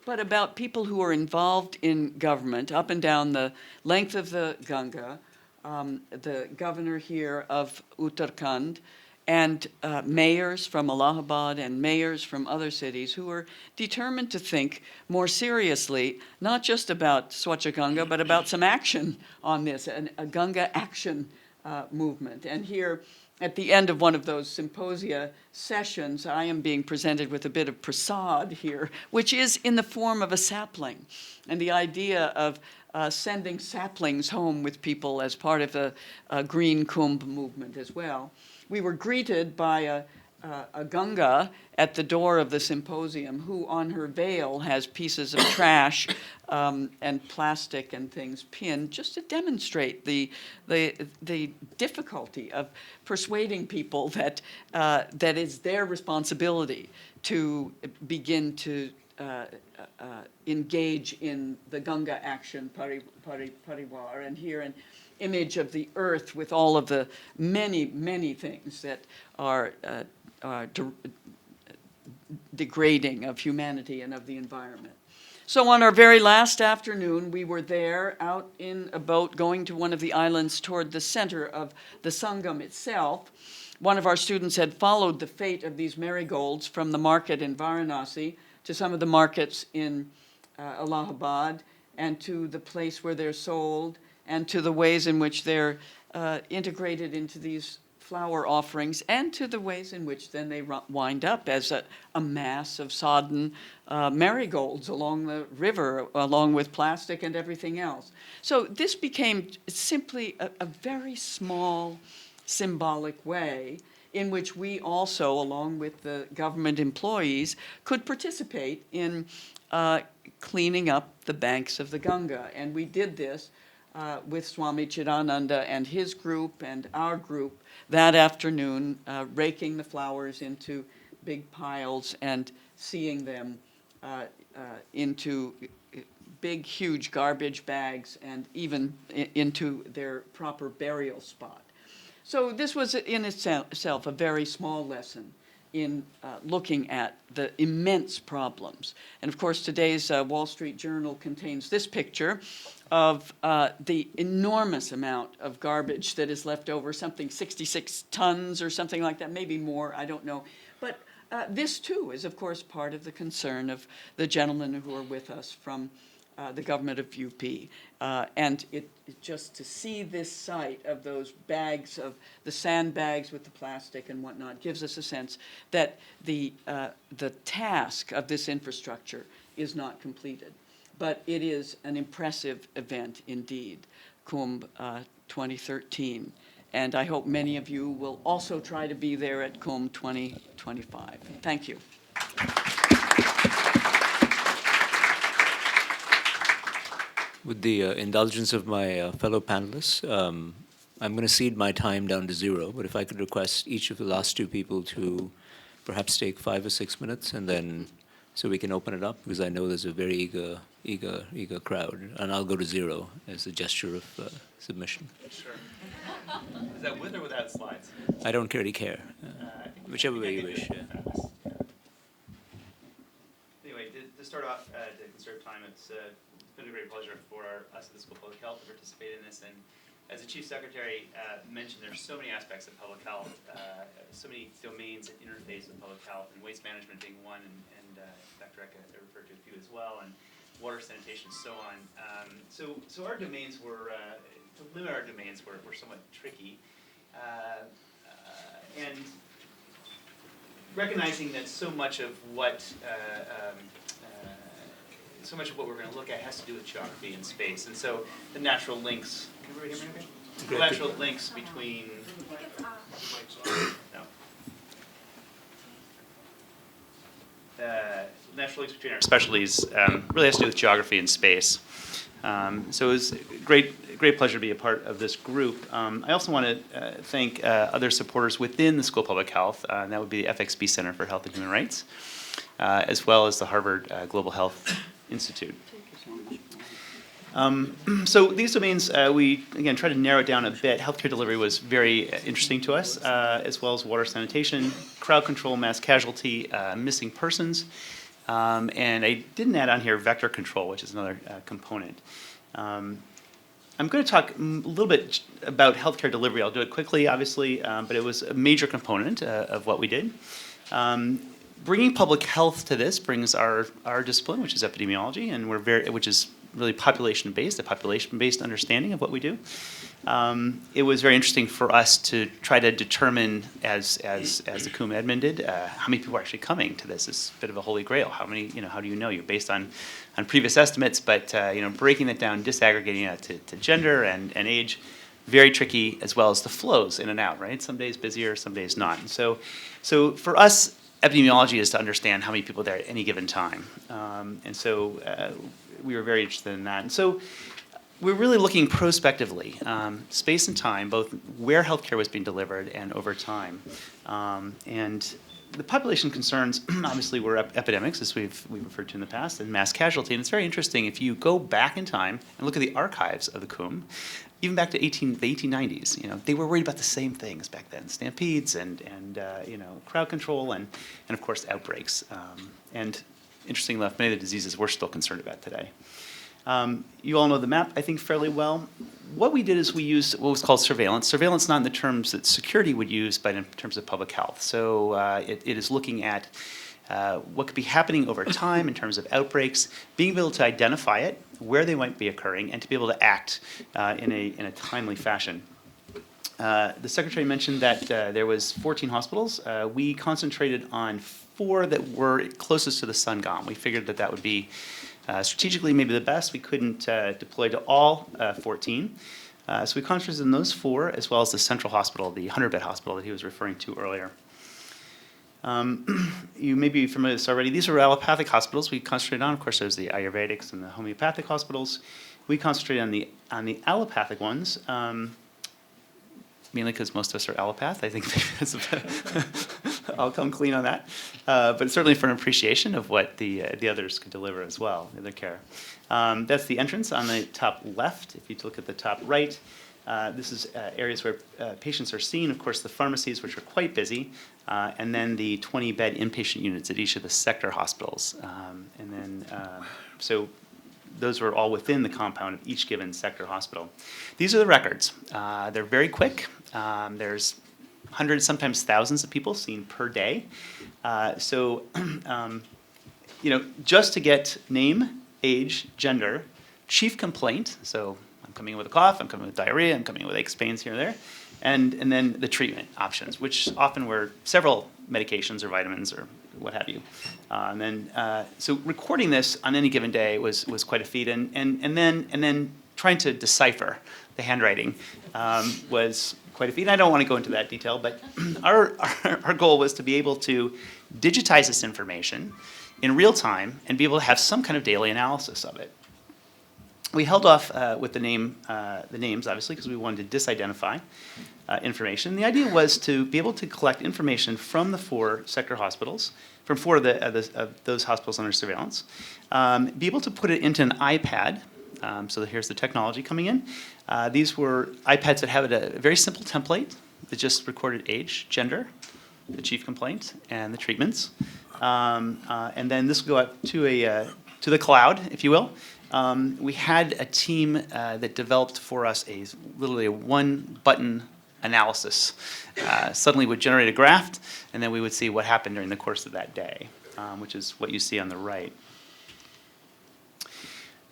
but about people who are involved in government up and down the length of the Ganga, the governor here of Uttarakhand, and mayors from Allahabad and mayors from other cities who are determined to think more seriously, not just about Swachha Ganga, but about some action on this, a Ganga action movement. And here, at the end of one of those symposia sessions, I am being presented with a bit of prasad here, which is in the form of a sapling. And the idea of sending saplings home with people as part of the Green Kumbh movement as well. We were greeted by a Ganga at the door of the symposium, who on her veil has pieces of trash and plastic and things pinned, just to demonstrate the difficulty of persuading people that that is their responsibility to begin to engage in the Ganga action parivar, and here an image of the earth with all of the many things that are degrading of humanity and of the environment. So on our very last afternoon, we were there out in a boat going to one of the islands toward the center of the Sangam itself. One of our students had followed the fate of these marigolds from the market in Varanasi to some of the markets in Allahabad and to the place where they're sold, and to the ways in which they're integrated into these flower offerings, and to the ways in which then they wind up as a mass of sodden marigolds along the river, along with plastic and everything else. So this became simply a very small symbolic way in which we also, along with the government employees, could participate in cleaning up the banks of the Ganga. And we did this with Swami Chidananda and his group and our group that afternoon, raking the flowers into big piles and seeing them into big, huge garbage bags and even into their proper burial spot. So this was in itself a very small lesson in looking at the immense problems. And of course, today's Wall Street Journal contains this picture of the enormous amount of garbage that is left over, something 66 tons or something like that, maybe more, I don't know. But this too is, of course, part of the concern of the gentlemen who are with us from the government of UP. And just to see this sight of those bags, of the sandbags with the plastic and whatnot, gives us a sense that the task of this infrastructure is not completed. But it is an impressive event indeed, Kumbh 2013. And I hope many of you will also try to be there at Kumbh 2025. Thank you. With the indulgence of my fellow panelists, I'm going to cede my time down to 0, but if I could request each of the last 2 people to perhaps take 5 or 6 minutes, and then so we can open it up, because I know there's a very eager crowd, and I'll go to 0 as a gesture of submission. Sure. Is that with or without slides? I don't really care, whichever way you wish. Yeah. Anyway, to start off, to conserve time, it's been a great pleasure for us at the School of Public Health to participate in this. And as the Chief Secretary mentioned, there's so many aspects of public health, so many domains that interface with public health, and waste management being one, and Dr. Eka referred to a few as well, and water, sanitation, so on. So our domains were, to limit our domains were somewhat tricky. And recognizing that so much of what we're going to look at has to do with geography and space, and so the natural links. Can everybody hear me okay? The natural links between. Natural links between our specialties really has to do with geography and space. So it was a great pleasure to be a part of this group. I also want to thank other supporters within the School of Public Health, and that would be the FXB Center for Health and Human Rights, as well as the Harvard Global Health Institute. So these domains, we, again, try to narrow it down a bit. Healthcare delivery was very interesting to us, as well as water sanitation, crowd control, mass casualty, missing persons, and I didn't add on here vector control, which is another component. I'm going to talk a little bit about healthcare delivery. I'll do it quickly, obviously, but it was a major component of what we did. Bringing public health to this brings our discipline, which is epidemiology, and which is really population-based, a population-based understanding of what we do. It was very interesting for us to try to determine, as the Kumbh admin did, how many people are actually coming to this. It's a bit of a holy grail. How many, how do you know? You're based on previous estimates, but breaking that down, disaggregating it to gender and age, very tricky, as well as the flows in and out, right? Some days busier, some days not. And so for us, epidemiology is to understand how many people are there at any given time. And so we were very interested in that. And so we're really looking prospectively, space and time, both where healthcare was being delivered and over time. And the population concerns obviously were epidemics, as we've referred to in the past, and mass casualty. And it's very interesting if you go back in time and look at the archives of the Kumbh, even back to the 1890s, they were worried about the same things back then: stampedes and crowd control and of course outbreaks. And interestingly enough, many of the diseases we're still concerned about today. You all know the map, I think, fairly well. What we did is we used what was called surveillance. Surveillance not in the terms that security would use, but in terms of public health. So it is looking at what could be happening over time in terms of outbreaks, being able to identify it, where they might be occurring, and to be able to act in a timely fashion. The Secretary mentioned that there was 14 hospitals. We concentrated on 4 that were closest to the Sangam. We figured that that would be strategically maybe the best. We couldn't deploy to all 14. So we concentrated on those 4, as well as the central hospital, the 100-bed hospital that he was referring to earlier. You may be familiar with this already. These are allopathic hospitals we concentrated on. Of course, there's the Ayurvedics and the homeopathic hospitals. We concentrated on the allopathic ones, mainly because most of us are allopath. I think I'll come clean on that. But certainly for an appreciation of what the others could deliver as well in their care. That's the entrance on the top left. If you look at the top right, this is areas where patients are seen. Of course, the pharmacies, which are quite busy, and then the 20-bed inpatient units at each of the sector hospitals. So those were all within the compound of each given sector hospital. These are the records. They're very quick. There's hundreds, sometimes thousands of people seen per day. Just to get name, age, gender, chief complaint, so I'm coming in with a cough, I'm coming with diarrhea, I'm coming in with aches, pains here and there, and then the treatment options, which often were several medications or vitamins or what have you. So recording this on any given day was quite a feat, and then trying to decipher the handwriting was quite a feat. And I don't want to go into that detail, but our goal was to be able to digitize this information in real time and be able to have some kind of daily analysis of it. We held off with the names, obviously, because we wanted to disidentify information. The idea was to be able to collect information from the 4 sector hospitals, from 4 of those hospitals under surveillance, be able to put it into an iPad. So here's the technology coming in. These were iPads that had a very simple template that just recorded age, gender, the chief complaint, and the treatments. And then this will go out to the cloud, if you will. We had a team that developed for us literally a one-button analysis. Suddenly would generate a graph, and then we would see what happened during the course of that day, which is what you see on the right.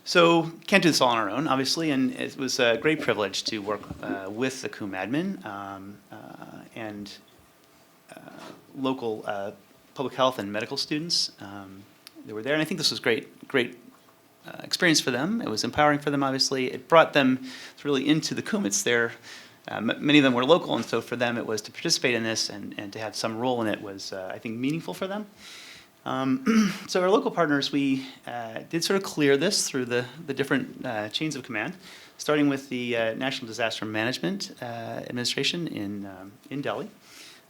So can't do this all on our own, obviously, and it was a great privilege to work with the Kumbh admin and local public health and medical students that were there. And I think this was great experience for them. It was empowering for them, obviously. It brought them really into the Kumbh. It's their, many of them were local, and so for them it was to participate in this and to have some role in it was, I think, meaningful for them. So our local partners, we did sort of clear this through the different chains of command, starting with the National Disaster Management Administration in Delhi,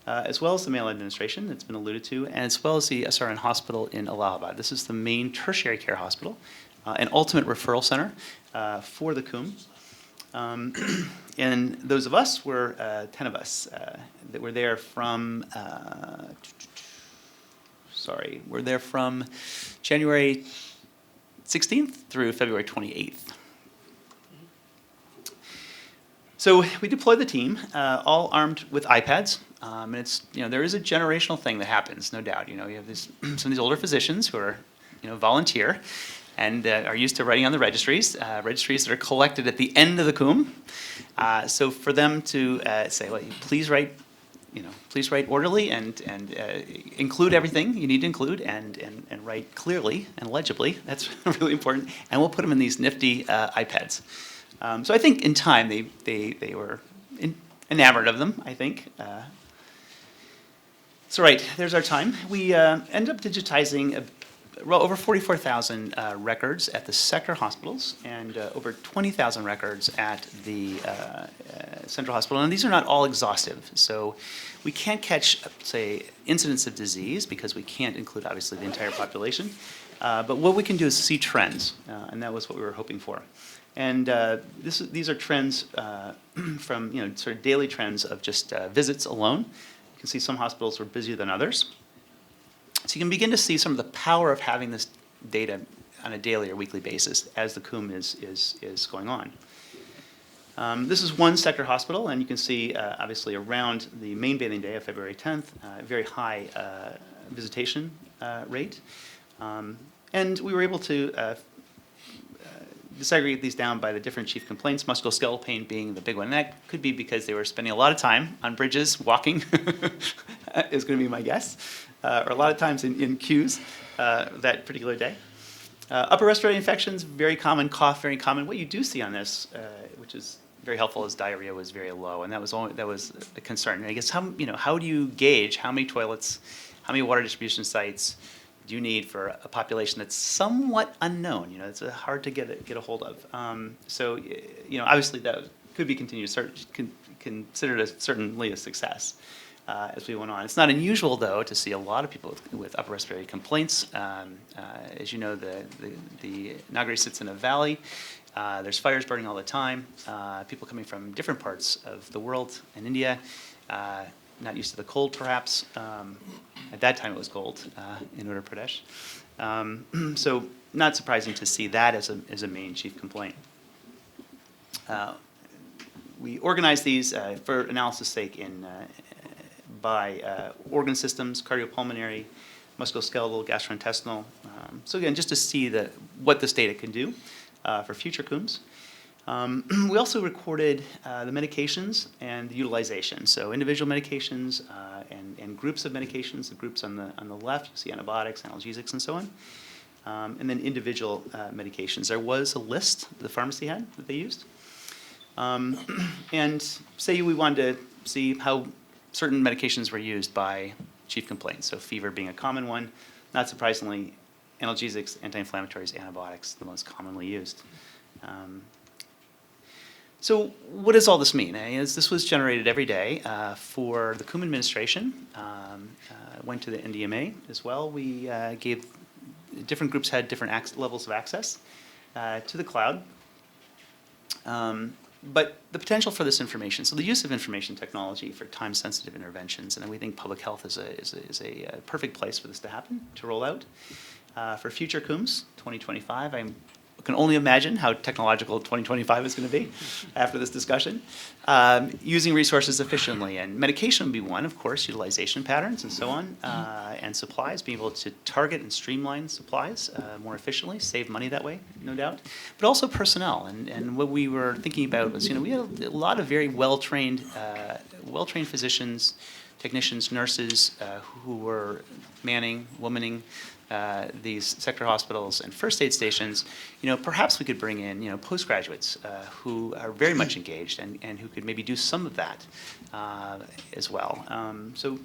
as well as the Mela administration that's been alluded to, and as well as the SRN hospital in Allahabad. This is the main tertiary care hospital, an ultimate referral center for the Kumbh. And those of us were 10 of us that were there from we're there from January 16th through February 28th. So we deployed the team, all armed with iPads, and it's there is a generational thing that happens, no doubt. You have some of these older physicians who are volunteer and are used to writing on the registries that are collected at the end of the Kumbh. So for them to say, well, please write orderly and include everything you need to include and write clearly and legibly. That's really important. And we'll put them in these nifty iPads. So I think in time they were enamored of them, I think. So right, there's our time. We end up digitizing over 44,000 records at the sector hospitals and over 20,000 records at the central hospital. And these are not all exhaustive. So we can't catch, say, incidents of disease because we can't include, obviously, the entire population. But what we can do is see trends, and that was what we were hoping for. And these are trends from, sort of daily trends of just visits alone. You can see some hospitals were busier than others. So you can begin to see some of the power of having this data on a daily or weekly basis as the Kumbh is going on. This is one sector hospital, and you can see, obviously, around the main bathing day of February 10th, very high visitation rate. And we were able to disaggregate these down by the different chief complaints, musculoskeletal pain being the big one. And that could be because they were spending a lot of time on bridges, walking, is going to be my guess, or a lot of times in queues that particular day. Upper respiratory infections, very common. Cough, very common. What you do see on this, which is very helpful, is diarrhea was very low, and that was a concern. And I guess how do you gauge how many toilets, how many water distribution sites do you need for a population that's somewhat unknown? It's hard to get a hold of. So obviously that could be considered certainly a success as we went on. It's not unusual though to see a lot of people with upper respiratory complaints. As you know, the Nagari sits in a valley. There's fires burning all the time. People coming from different parts of the world and India. Not used to the cold, perhaps. At that time, it was cold in Uttar Pradesh. So not surprising to see that as a main chief complaint. We organized these for analysis' sake by organ systems, cardiopulmonary, musculoskeletal, gastrointestinal. So again, just to see what this data can do for future Kumbhs. We also recorded the medications and the utilization. So individual medications and groups of medications. The groups on the left, you see antibiotics, analgesics, and so on. And then individual medications. There was a list the pharmacy had that they used. And say we wanted to see how certain medications were used by chief complaints. So fever being a common one. Not surprisingly, analgesics, anti-inflammatories, antibiotics, the most commonly used. So what does all this mean? This was generated every day for the Kumbh administration. Went to the NDMA as well. We gave different groups had different levels of access to the cloud. But the potential for this information, so the use of information technology for time-sensitive interventions, and we think public health is a perfect place for this to happen, to roll out. For future Kumbhs, 2025, I can only imagine how technological 2025 is going to be after this discussion. Using resources efficiently, and medication would be one, of course, utilization patterns and so on, and supplies, being able to target and streamline supplies more efficiently, save money that way, no doubt. But also personnel, and what we were thinking about was, we had a lot of very well-trained physicians, technicians, nurses who were womaning these sector hospitals and first aid stations. Perhaps we could bring in, postgraduates who are very much engaged and who could maybe do some of that as well. So,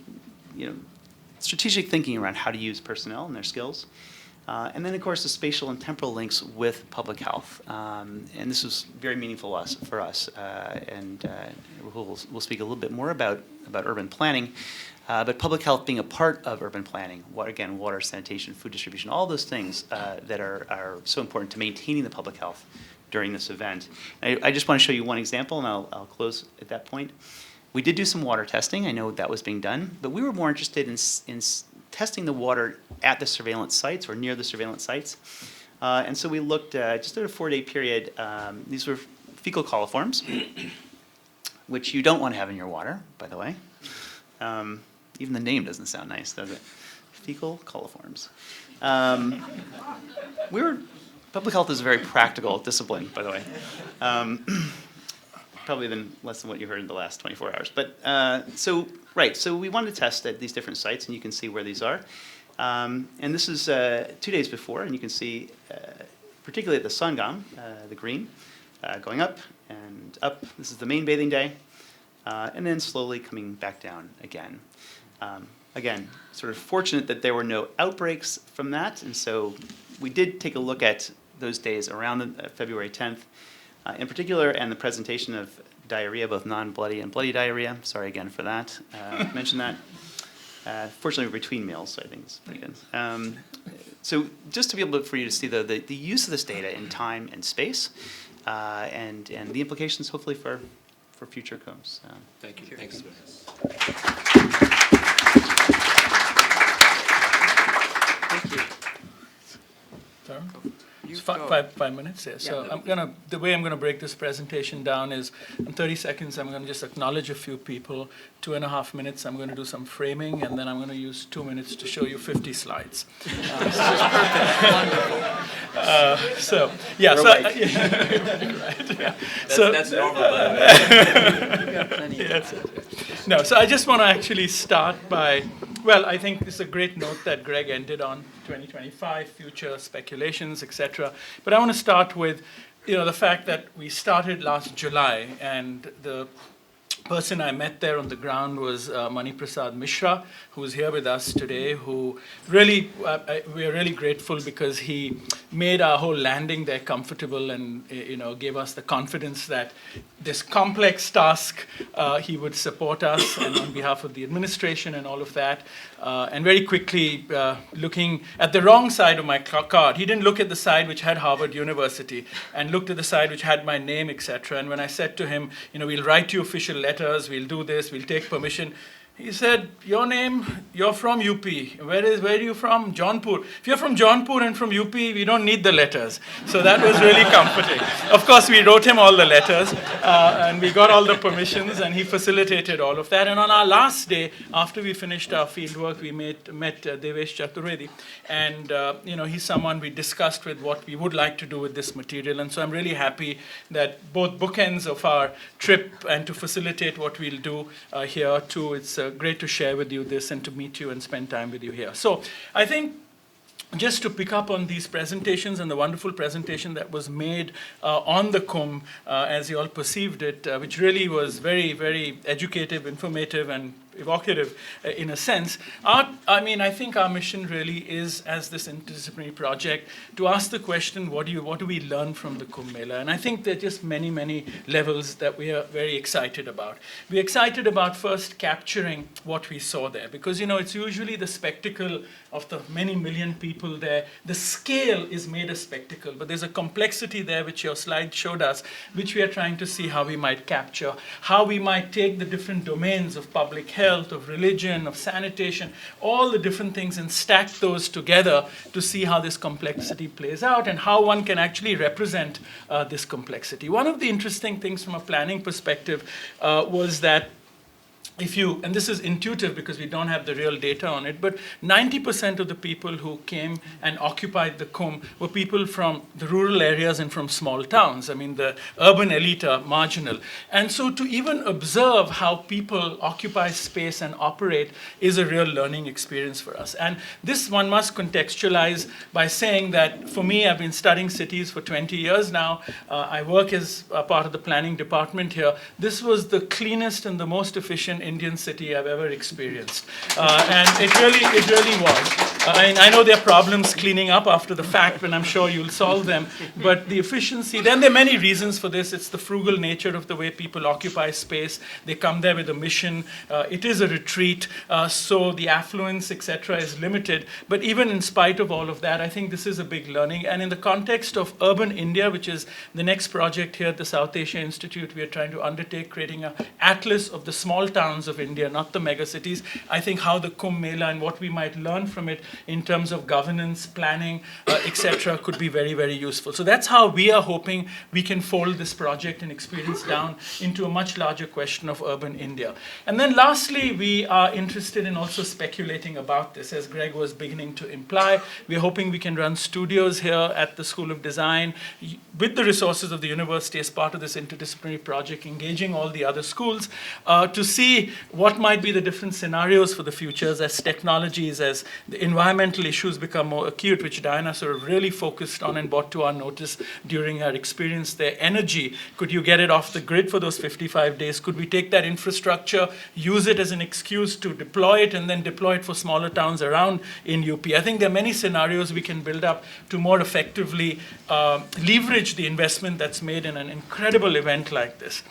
strategic thinking around how to use personnel and their skills. And then, of course, the spatial and temporal links with public health. And this was very meaningful for us. And Rahul will speak a little bit more about urban planning. But public health being a part of urban planning, water, sanitation, food distribution, all those things that are so important to maintaining the public health during this event. I just want to show you one example, and I'll close at that point. We did do some water testing. I know that was being done, but we were more interested in testing the water at the surveillance sites or near the surveillance sites. And so we looked just at a 4-day period. These were fecal coliforms, which you don't want to have in your water, by the way. Even the name doesn't sound nice, does it? Fecal coliforms. Public health is a very practical discipline, by the way. Probably less than what you heard in the last 24 hours. But so we wanted to test at these different sites, and you can see where these are. And this is 2 days before, and you can see, particularly at the Sangam, the green, going up and up. This is the main bathing day, and then slowly coming back down again. Again, sort of fortunate that there were no outbreaks from that, and so we did take a look at those days around February 10th, in particular, and the presentation of diarrhea, both non-bloody and bloody diarrhea. Sorry again for that. Mention that. Fortunately, between meals, so I think it's pretty good. So just to be able for you to see the use of this data in time and space, and the implications, hopefully, for future Kumbhs. Thank you. Thanks. Thank you. Tarun? You It's go. 5 minutes, yeah. So Yeah. the way I'm gonna break this presentation down is in 30 seconds, I'm gonna just acknowledge a few people. 2.5 minutes, I'm gonna do some framing, and then I'm gonna use 2 minutes to show you 50 slides. So, yeah, so, Right. right, yeah. That's normal. You've got plenty of Yes. time. No, so I just want to actually start by, well, I think it's a great note that Gregg ended on 2025, future speculations, etc. But I want to start with, the fact that we started last July, and the person I met there on the ground was Mani Prasad Mishra, who is here with us today, who really, we are really grateful because he made our whole landing there comfortable and, gave us the confidence that this complex task, he would support us and on behalf of the administration and all of that. And very quickly, looking at the wrong side of my card, he didn't look at the side which had Harvard University and looked at the side which had my name, etc. And when I said to him, we'll write you official letters, we'll do this, we'll take permission, he said, your name, you're from UP. Where are you from? Jaunpur. If you're from Jaunpur and from UP, we don't need the letters. So that was really comforting. Of course, we wrote him all the letters, and we got all the permissions, and he facilitated all of that. And on our last day, after we finished our field work, we met Devesh Chaturvedi. And, he's someone we discussed with what we would like to do with this material. And so I'm really happy that both bookends of our trip and to facilitate what we'll do here too, it's great to share with you this and to meet you and spend time with you here. So I think just to pick up on these presentations and the wonderful presentation that was made on the Kumbh, as you all perceived it, which really was very, very educative, informative, and evocative in a sense. I think our mission really is, as this interdisciplinary project, to ask the question, what do we learn from the Kumbh Mela? And I think there are just many, many levels that we are very excited about. We're excited about first capturing what we saw there, because it's usually the spectacle of the many million people there. The scale is made a spectacle, but there's a complexity there which your slide showed us, which we are trying to see how we might capture, how we might take the different domains of public health, of religion, of sanitation, all the different things, and stack those together to see how this complexity plays out and how one can actually represent this complexity. One of the interesting things from a planning perspective was that and this is intuitive because we don't have the real data on it, but 90% of the people who came and occupied the Kumbh were people from the rural areas and from small towns. I mean, the urban elite are marginal. And so to even observe how people occupy space and operate is a real learning experience for us. And this one must contextualize by saying that for me, I've been studying cities for 20 years now. I work as a part of the planning department here. This was the cleanest and the most efficient Indian city I've ever experienced. And it really was. I know there are problems cleaning up after the fact, and I'm sure you'll solve them. But the efficiency, then there are many reasons for this. It's the frugal nature of the way people occupy space. They come there with a mission. It is a retreat, so the affluence, etc., is limited. But even in spite of all of that, I think this is a big learning. And in the context of urban India, which is the next project here at the South Asia Institute, we are trying to undertake creating an atlas of the small towns of India, not the megacities. I think how the Kumbh Mela and what we might learn from it in terms of governance, planning, etc., could be very, very useful. So that's how we are hoping we can fold this project and experience down into a much larger question of urban India. And then lastly, we are interested in also speculating about this, as Gregg was beginning to imply. We're hoping we can run studios here at the School of Design with the resources of the university as part of this interdisciplinary project, engaging all the other schools to see what might be the different scenarios for the futures as technologies, as the environmental issues become more acute, which Diana sort of really focused on and brought to our notice during our experience there. Energy, could you get it off the grid for those 55 days? Could we take that infrastructure, use it as an excuse to deploy it, and then deploy it for smaller towns around in UP? I think there are many scenarios we can build up to more effectively leverage the investment that's made in an incredible event like this.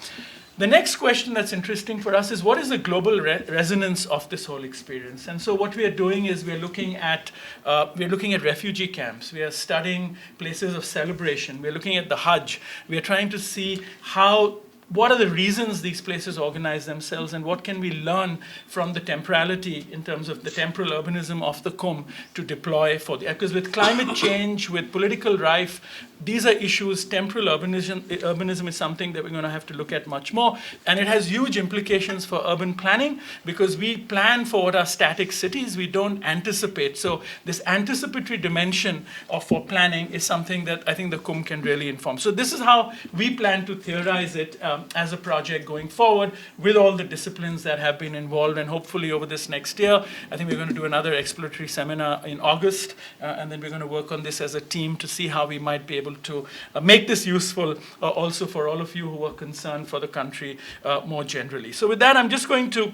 The next question that's interesting for us is, what is the global resonance of this whole experience? And so what we are doing is we're looking at refugee camps. We are studying places of celebration. We're looking at the Hajj. We are trying to see how what are the reasons these places organize themselves, and what can we learn from the temporality in terms of the temporal urbanism of the Kumbh to deploy for the, because with climate change, with political rife, these are issues. Temporal urbanism is something that we're going to have to look at much more, and it has huge implications for urban planning, because we plan for what are static cities, we don't anticipate. So this anticipatory dimension for planning is something that I think the Kumbh can really inform. So this is how we plan to theorize it as a project going forward, with all the disciplines that have been involved, and hopefully over this next year, I think we're going to do another exploratory seminar in August, and then we're going to work on this as a team to see how we might be able to make this useful also for all of you who are concerned for the country more generally. So with that, I'm just going to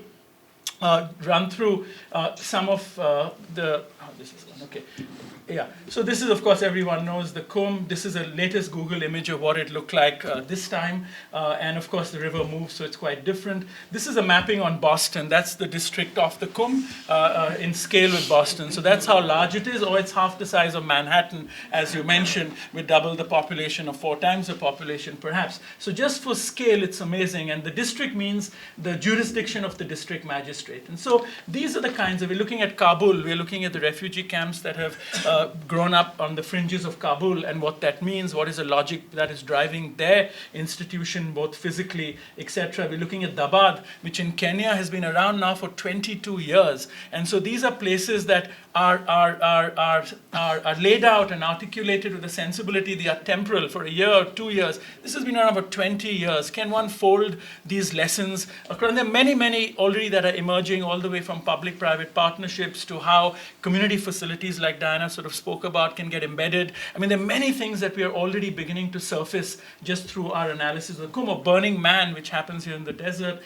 run through some of this is one, okay. Yeah, so this is, of course, everyone knows the Kumbh. This is the latest Google image of what it looked like this time. And of course, the river moves, so it's quite different. This is a mapping on Boston. That's the district of the Kumbh in scale with Boston. So that's how large it is, or it's half the size of Manhattan, as you mentioned, with double the population or 4 times the population, perhaps. So just for scale, it's amazing. And the district means the jurisdiction of the district magistrate. And so these are the kinds of, we're looking at Kabul, we're looking at the refugee camps that have grown up on the fringes of Kabul, and what that means, what is the logic that is driving their institution, both physically, etc. We're looking at Dabad, which in Kenya has been around now for 22 years. And so these are places that are laid out and articulated with a sensibility. They are temporal for a year or 2 years. This has been around for 20 years. Can one fold these lessons across? And there are many, many already that are emerging, all the way from public-private partnerships to how community facilities like Diana sort of spoke about can get embedded. I mean, there are many things that we are already beginning to surface just through our analysis of the Kumbh, or Burning Man, which happens here in the desert,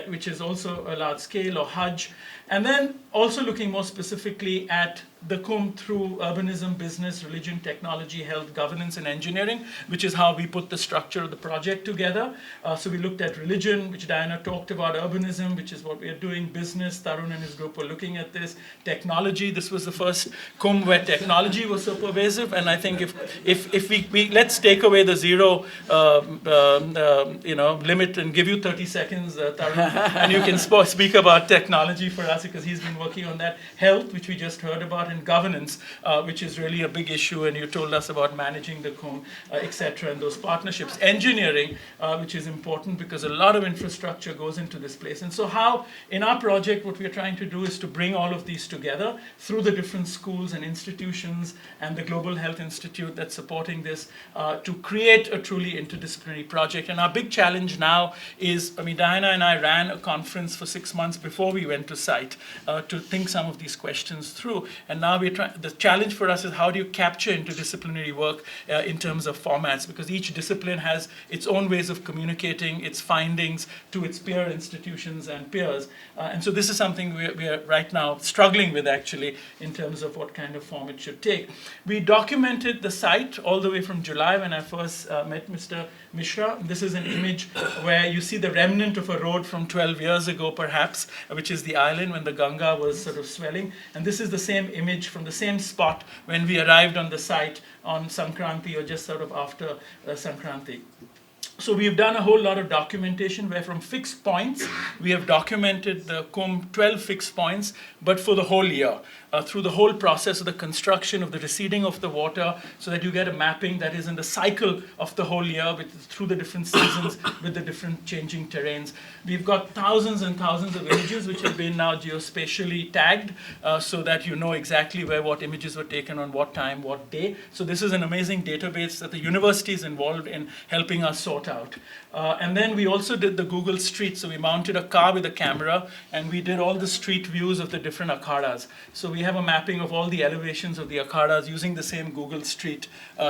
which is also a large scale, or Hajj. And then also looking more specifically at the Kumbh through urbanism, business, religion, technology, health, governance, and engineering, which is how we put the structure of the project together. So we looked at religion, which Diana talked about, urbanism, which is what we are doing, business, Tarun and his group were looking at this, technology. This was the first Kumbh where technology was so pervasive, and I think if we let's take away the zero limit and give you 30 seconds, Tarun, and you can speak about technology for us, because he's been working on that. Health, which we just heard about, and governance, which is really a big issue, and you told us about managing the Kumbh, etc., and those partnerships. Engineering, which is important because a lot of infrastructure goes into this place. And so how, in our project, what we're trying to do is to bring all of these together through the different schools and institutions and the Global Health Institute that's supporting this, to create a truly interdisciplinary project. And our big challenge now is, Diana and I ran a conference for 6 months before we went to site to think some of these questions through. And now the challenge for us is, how do you capture interdisciplinary work in terms of formats? Because each discipline has its own ways of communicating its findings to its peer institutions and peers. And so this is something we are right now struggling with, actually, in terms of what kind of form it should take. We documented the site all the way from July, when I first met Mr. Mishra. This is an image where you see the remnant of a road from 12 years ago, perhaps, which is the island when the Ganga was sort of swelling. And this is the same image from the same spot when we arrived on the site on Sankranti, or just sort of after Sankranti. So we've done a whole lot of documentation where, from fixed points, we have documented the Kumbh 12 fixed points, but for the whole year, through the whole process of the construction, of the receding of the water, so that you get a mapping that is in the cycle of the whole year, through the different seasons, with the different changing terrains. We've got thousands and thousands of images which have been now geospatially tagged, so that you know exactly where what images were taken on what time, what day. So this is an amazing database that the university is involved in helping us sort out. And then we also did the Google Street. So we mounted a car with a camera, and we did all the street views of the different akhadas. So we have a mapping of all the elevations of the akhadas using the same Google Street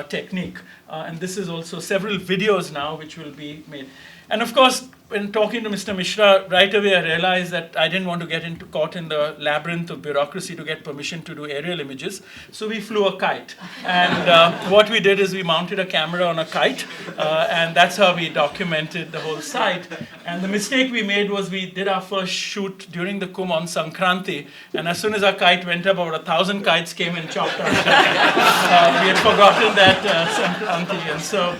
technique. And this is also several videos now which will be made. And of course, when talking to Mr. Mishra, right away I realized that I didn't want to get caught in the labyrinth of bureaucracy to get permission to do aerial images. So we flew a kite. And what we did is we mounted a camera on a kite, and that's how we documented the whole site. And the mistake we made was we did our first shoot during the Kumbh on Sankranti, and as soon as our kite went up, about 1,000 kites came and chopped our we had forgotten that Sankranti, and so,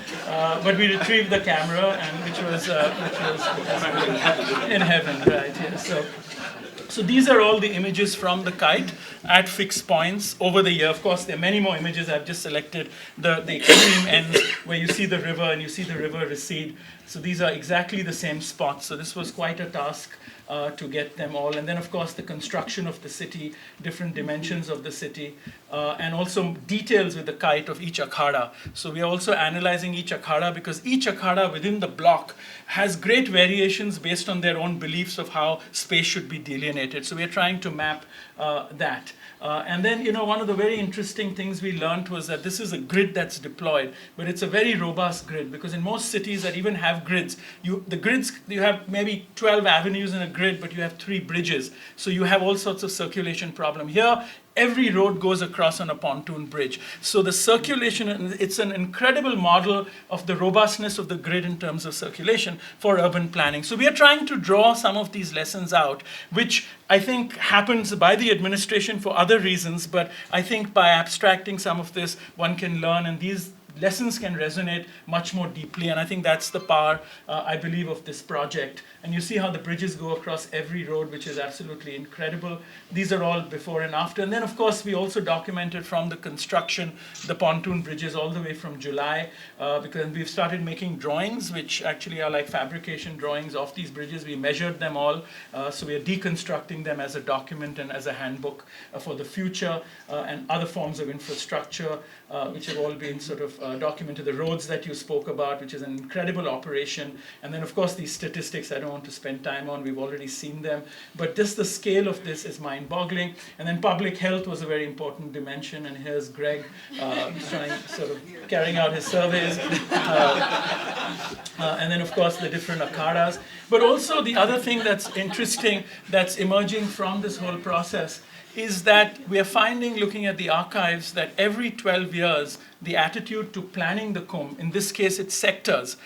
but we retrieved the camera, and which was was in heaven, right? Yeah. So these are all the images from the kite at fixed points over the year. Of course, there are many more images. I've just selected the extreme ends where you see the river and you see the river recede. So these are exactly the same spots. So this was quite a task to get them all. And then, of course, the construction of the city, different dimensions of the city, and also details with the kite of each akhada. So we are also analyzing each akhada because each akhada within the block has great variations based on their own beliefs of how space should be delineated. So we are trying to map that. And then, one of the very interesting things we learned was that this is a grid that's deployed, but it's a very robust grid because in most cities that even have grids, you have maybe 12 avenues in a grid, but you have 3 bridges. So you have all sorts of circulation problem. Here, every road goes across on a pontoon bridge. So the circulation, it's an incredible model of the robustness of the grid in terms of circulation for urban planning. So we are trying to draw some of these lessons out, which I think happens by the administration for other reasons, but I think by abstracting some of this, one can learn, and these lessons can resonate much more deeply, and I think that's the power, I believe, of this project. And you see how the bridges go across every road, which is absolutely incredible. These are all before and after. And then, of course, we also documented from the construction, the pontoon bridges all the way from July, because we've started making drawings, which actually are like fabrication drawings of these bridges. We measured them all, so we are deconstructing them as a document and as a handbook for the future, and other forms of infrastructure, which have all been sort of documented. The roads that you spoke about, which is an incredible operation. And then, of course, these statistics I don't want to spend time on. We've already seen them. But just the scale of this is mind-boggling. And then public health was a very important dimension. And here's Gregg carrying out his surveys. And then, of course, the different akhadas. But also the other thing that's interesting that's emerging from this whole process is that we are finding, looking at the archives, that every 12 years, the attitude to planning the Kumbh, in this case it's sectors,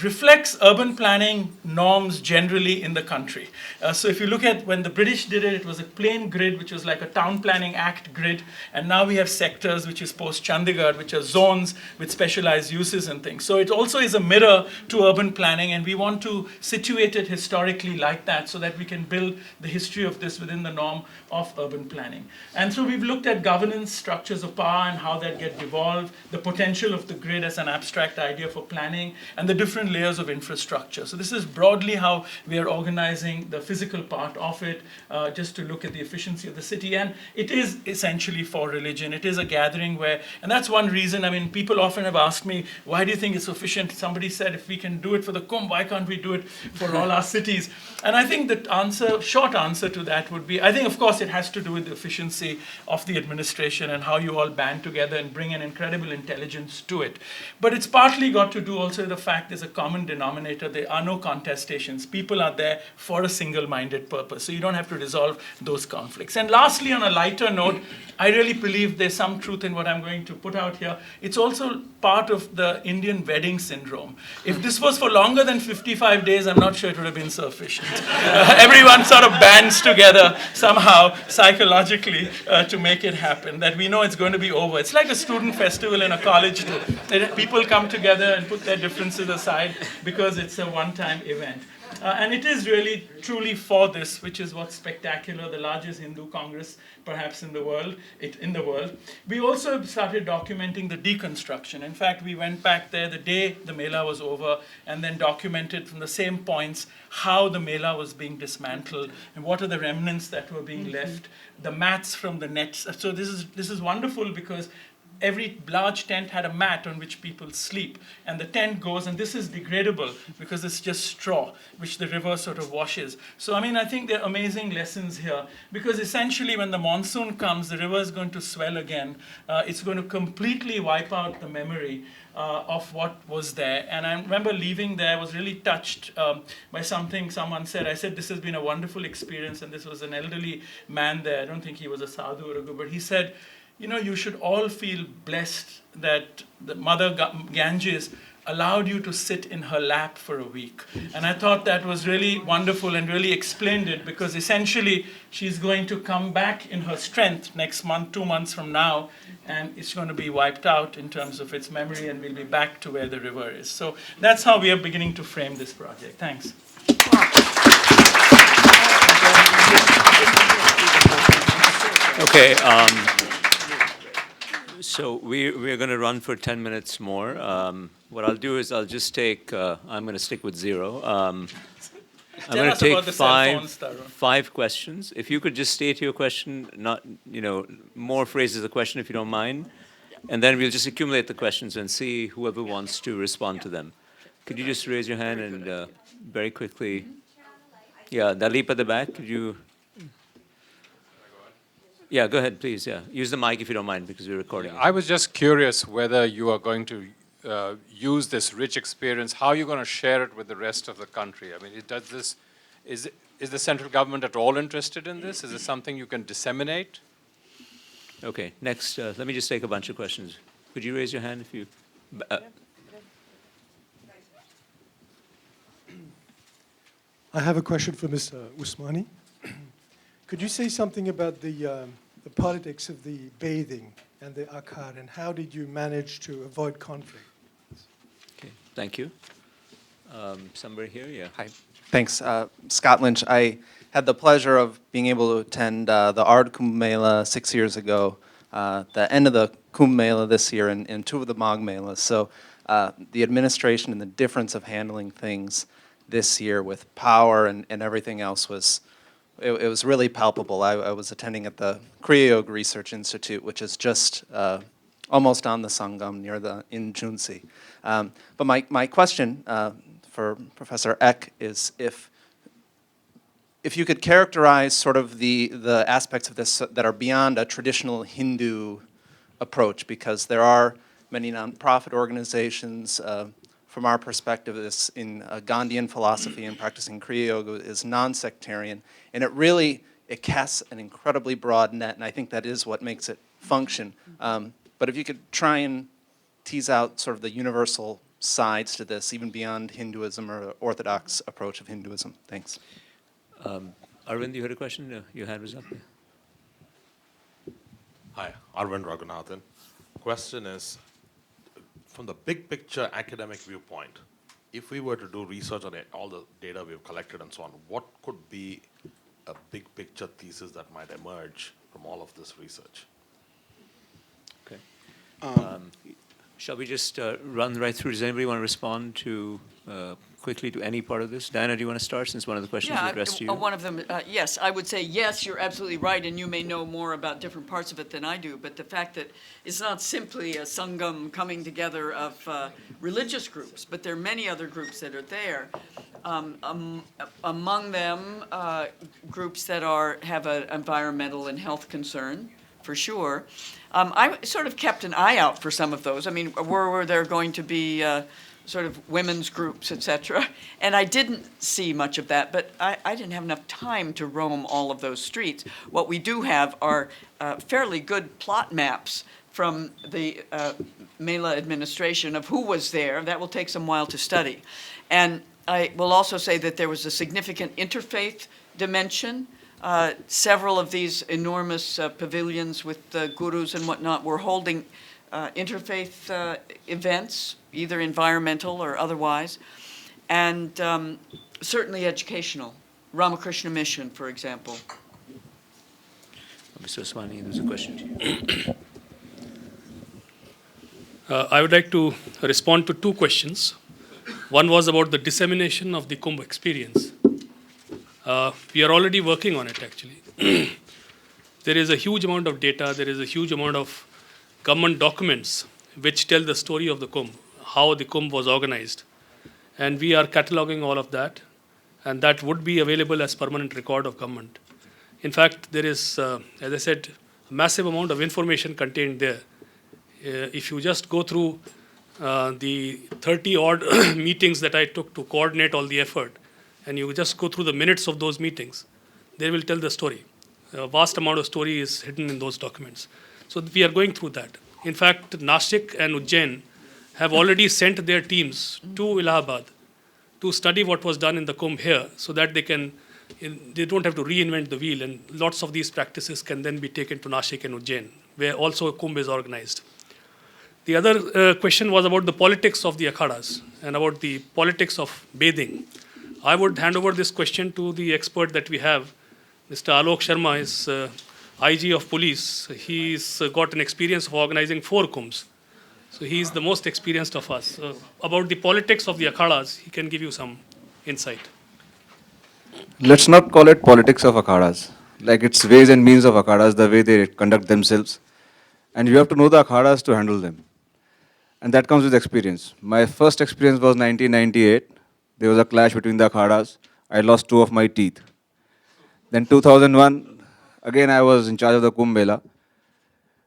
reflects urban planning norms generally in the country. So if you look at when the British did it, it was a plain grid, which was like a town planning act grid. And now we have sectors, which is post-Chandigarh, which are zones with specialized uses and things. So it also is a mirror to urban planning, and we want to situate it historically like that so that we can build the history of this within the norm of urban planning. And so we've looked at governance, structures of power, and how that get devolved, the potential of the grid as an abstract idea for planning, and the different layers of infrastructure. So this is broadly how we are organizing the physical part of it, just to look at the efficiency of the city. And it is essentially for religion. It is a gathering where, and that's one reason, I mean, people often have asked me, why do you think it's efficient? Somebody said, if we can do it for the Kumbh, why can't we do it for all our cities? And I think the short answer to that would be, I think, of course, it has to do with the efficiency of the administration and how you all band together and bring an incredible intelligence to it. But it's partly got to do also with the fact there's a common denominator. There are no contestations. People are there for a single-minded purpose. So you don't have to resolve those conflicts. And lastly, on a lighter note, I really believe there's some truth in what I'm going to put out here. It's also part of the Indian wedding syndrome. If this was for longer than 55 days, I'm not sure it would have been sufficient. Everyone sort of bands together somehow psychologically to make it happen, that we know it's going to be over. It's like a student festival in a college too. People come together and put their differences aside because it's a one-time event. And it is really, truly for this, which is what's spectacular, the largest Hindu Congress perhaps in the world. We also started documenting the deconstruction. In fact, we went back there the day the Mela was over and then documented from the same points how the Mela was being dismantled and what are the remnants that were being left, the mats from the nets. So this is wonderful because every large tent had a mat on which people sleep. And the tent goes, and this is degradable because it's just straw, which the river sort of washes. So, I mean, I think there are amazing lessons here because essentially when the monsoon comes, the river is going to swell again. It's going to completely wipe out the memory of what was there. And I remember leaving there, I was really touched by something someone said. I said, this has been a wonderful experience, and this was an elderly man there. I don't think he was a sadhu or a guru, but he said, you know, you should all feel blessed that the Mother Ganges allowed you to sit in her lap for a week. And I thought that was really wonderful and really explained it, because essentially she's going to come back in her strength next month, 2 months from now, and it's going to be wiped out in terms of its memory, and we'll be back to where the river is. So that's how we are beginning to frame this project. Thanks. Okay. So we're going to run for 10 minutes more. What I'll do is I'll just take, I'm going to stick with 0. I'm going to take five questions. If you could just state your question, not, more phrases of the question if you don't mind. And then we'll just accumulate the questions and see whoever wants to respond to them. Could you just raise your hand and very quickly, yeah, Dalip at the back, could you? Yeah, go ahead, please, yeah. Use the mic if you don't mind, because we're recording. I was just curious whether you are going to use this rich experience, how you're going to share it with the rest of the country. I mean, is the central government at all interested in this? Is it something you can disseminate? Okay, next, let me just take a bunch of questions. Could you raise your hand if you... I have a question for Mr. Usmani. Could you say something about the politics of the bathing and the akar, and how did you manage to avoid conflict? Okay, thank you. Somebody here, yeah. Hi, thanks. Scott Lynch. I had the pleasure of being able to attend the Ard Kumbh Mela 6 years ago, the end of the Kumbh Mela this year, and 2 of the Magh Melas. So the administration and the difference of handling things this year with power and everything else was, it was really palpable. I was attending at the Kriya Yoga Research Institute, which is just almost on the Sangam in Junsi. But my question for Professor Eck is if you could characterize sort of the aspects of this that are beyond a traditional Hindu approach, because there are many nonprofit organizations. From our perspective, this in Gandhian philosophy and practicing Kriya Yoga is non-sectarian, and it casts an incredibly broad net, and I think that is what makes it function. But if you could try and tease out sort of the universal sides to this, even beyond Hinduism or Orthodox approach of Hinduism. Thanks. Arvind, you had a question? No, your hand was up there. Hi, Arvind Raghunathan. Question is, from the big picture academic viewpoint, if we were to do research on all the data we've collected and so on, what could be a big picture thesis that might emerge from all of this research? Okay. Shall we just run right through? Does anybody want to respond to quickly to any part of this? Diana, do you want to start, since one of the questions is addressed to you? One of them, yes. I would say, yes, you're absolutely right, and you may know more about different parts of it than I do, but the fact that it's not simply a sangam coming together of religious groups, but there are many other groups that are there. Among them, groups that have an environmental and health concern, for sure. I sort of kept an eye out for some of those. I mean, were there going to be sort of women's groups, et cetera? And I didn't see much of that, but I didn't have enough time to roam all of those streets. What we do have are fairly good plot maps from the Mela administration of who was there. That will take some while to study. And I will also say that there was a significant interfaith dimension. Several of these enormous pavilions with gurus and whatnot were holding interfaith events, either environmental or otherwise, and certainly educational. Ramakrishna Mission, for example. Mr. Usmani, there's a question to you. I would like to respond to 2 questions. One was about the dissemination of the Kumbh experience. We are already working on it, actually. There is a huge amount of data, there is a huge amount of government documents which tell the story of the Kumbh, how the Kumbh was organized. And we are cataloging all of that, and that would be available as permanent record of government. In fact, there is, as I said, a massive amount of information contained there. If you just go through the 30-odd meetings that I took to coordinate all the effort, and you just go through the minutes of those meetings, they will tell the story. A vast amount of story is hidden in those documents. So we are going through that. In fact, Nashik and Ujjain have already sent their teams to Allahabad to study what was done in the Kumbh here, so that they don't have to reinvent the wheel, and lots of these practices can then be taken to Nashik and Ujjain, where also Kumbh is organized. The other question was about the politics of the akhadas and about the politics of bathing. I would hand over this question to the expert that we have, Mr. Alok Sharma is IG of police. He's got an experience of organizing 4 Kumbhs. So he's the most experienced of us. About the politics of the akhadas, he can give you some insight. Let's not call it politics of akhadas. Like it's ways and means of akhadas, the way they conduct themselves. And you have to know the akhadas to handle them. And that comes with experience. My first experience was 1998. There was a clash between the akhadas. I lost 2 of my teeth. Then 2001, again I was in charge of the Kumbh Mela.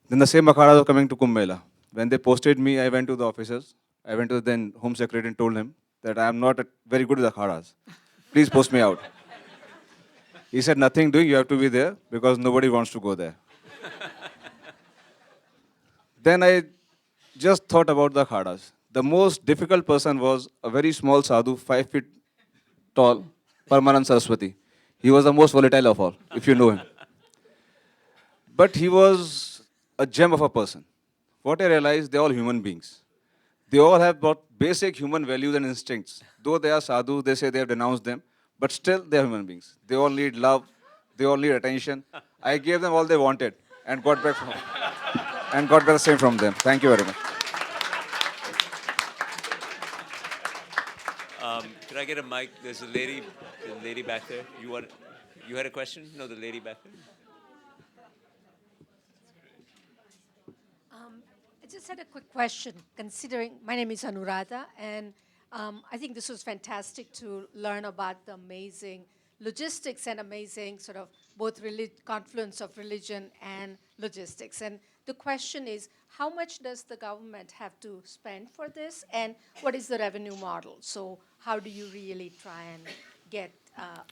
Then the same akhadas were coming to Kumbh Mela. When they posted me, I went to the officers. I went to the then Home Secretary and told him that I am not very good with akhadas. Please post me out. He said, nothing doing, you have to be there because nobody wants to go there. Then I just thought about the akhadas. The most difficult person was a very small sadhu, 5 feet tall, Paramanand Saraswati. He was the most volatile of all, if you know him. But he was a gem of a person. What I realized, they're all human beings. They all have got basic human values and instincts. Though they are sadhus, they say they have denounced them, but still they are human beings. They all need love, they all need attention. I gave them all they wanted and got back the same from them. Thank you very much. Can I get a mic? There's a lady back there. You had a question? No, the lady back there. I just had a quick question, considering my name is Anuradha, and I think this was fantastic to learn about the amazing logistics and amazing sort of both confluence of religion and logistics. And the question is, how much does the government have to spend for this, and what is the revenue model? So how do you really try and get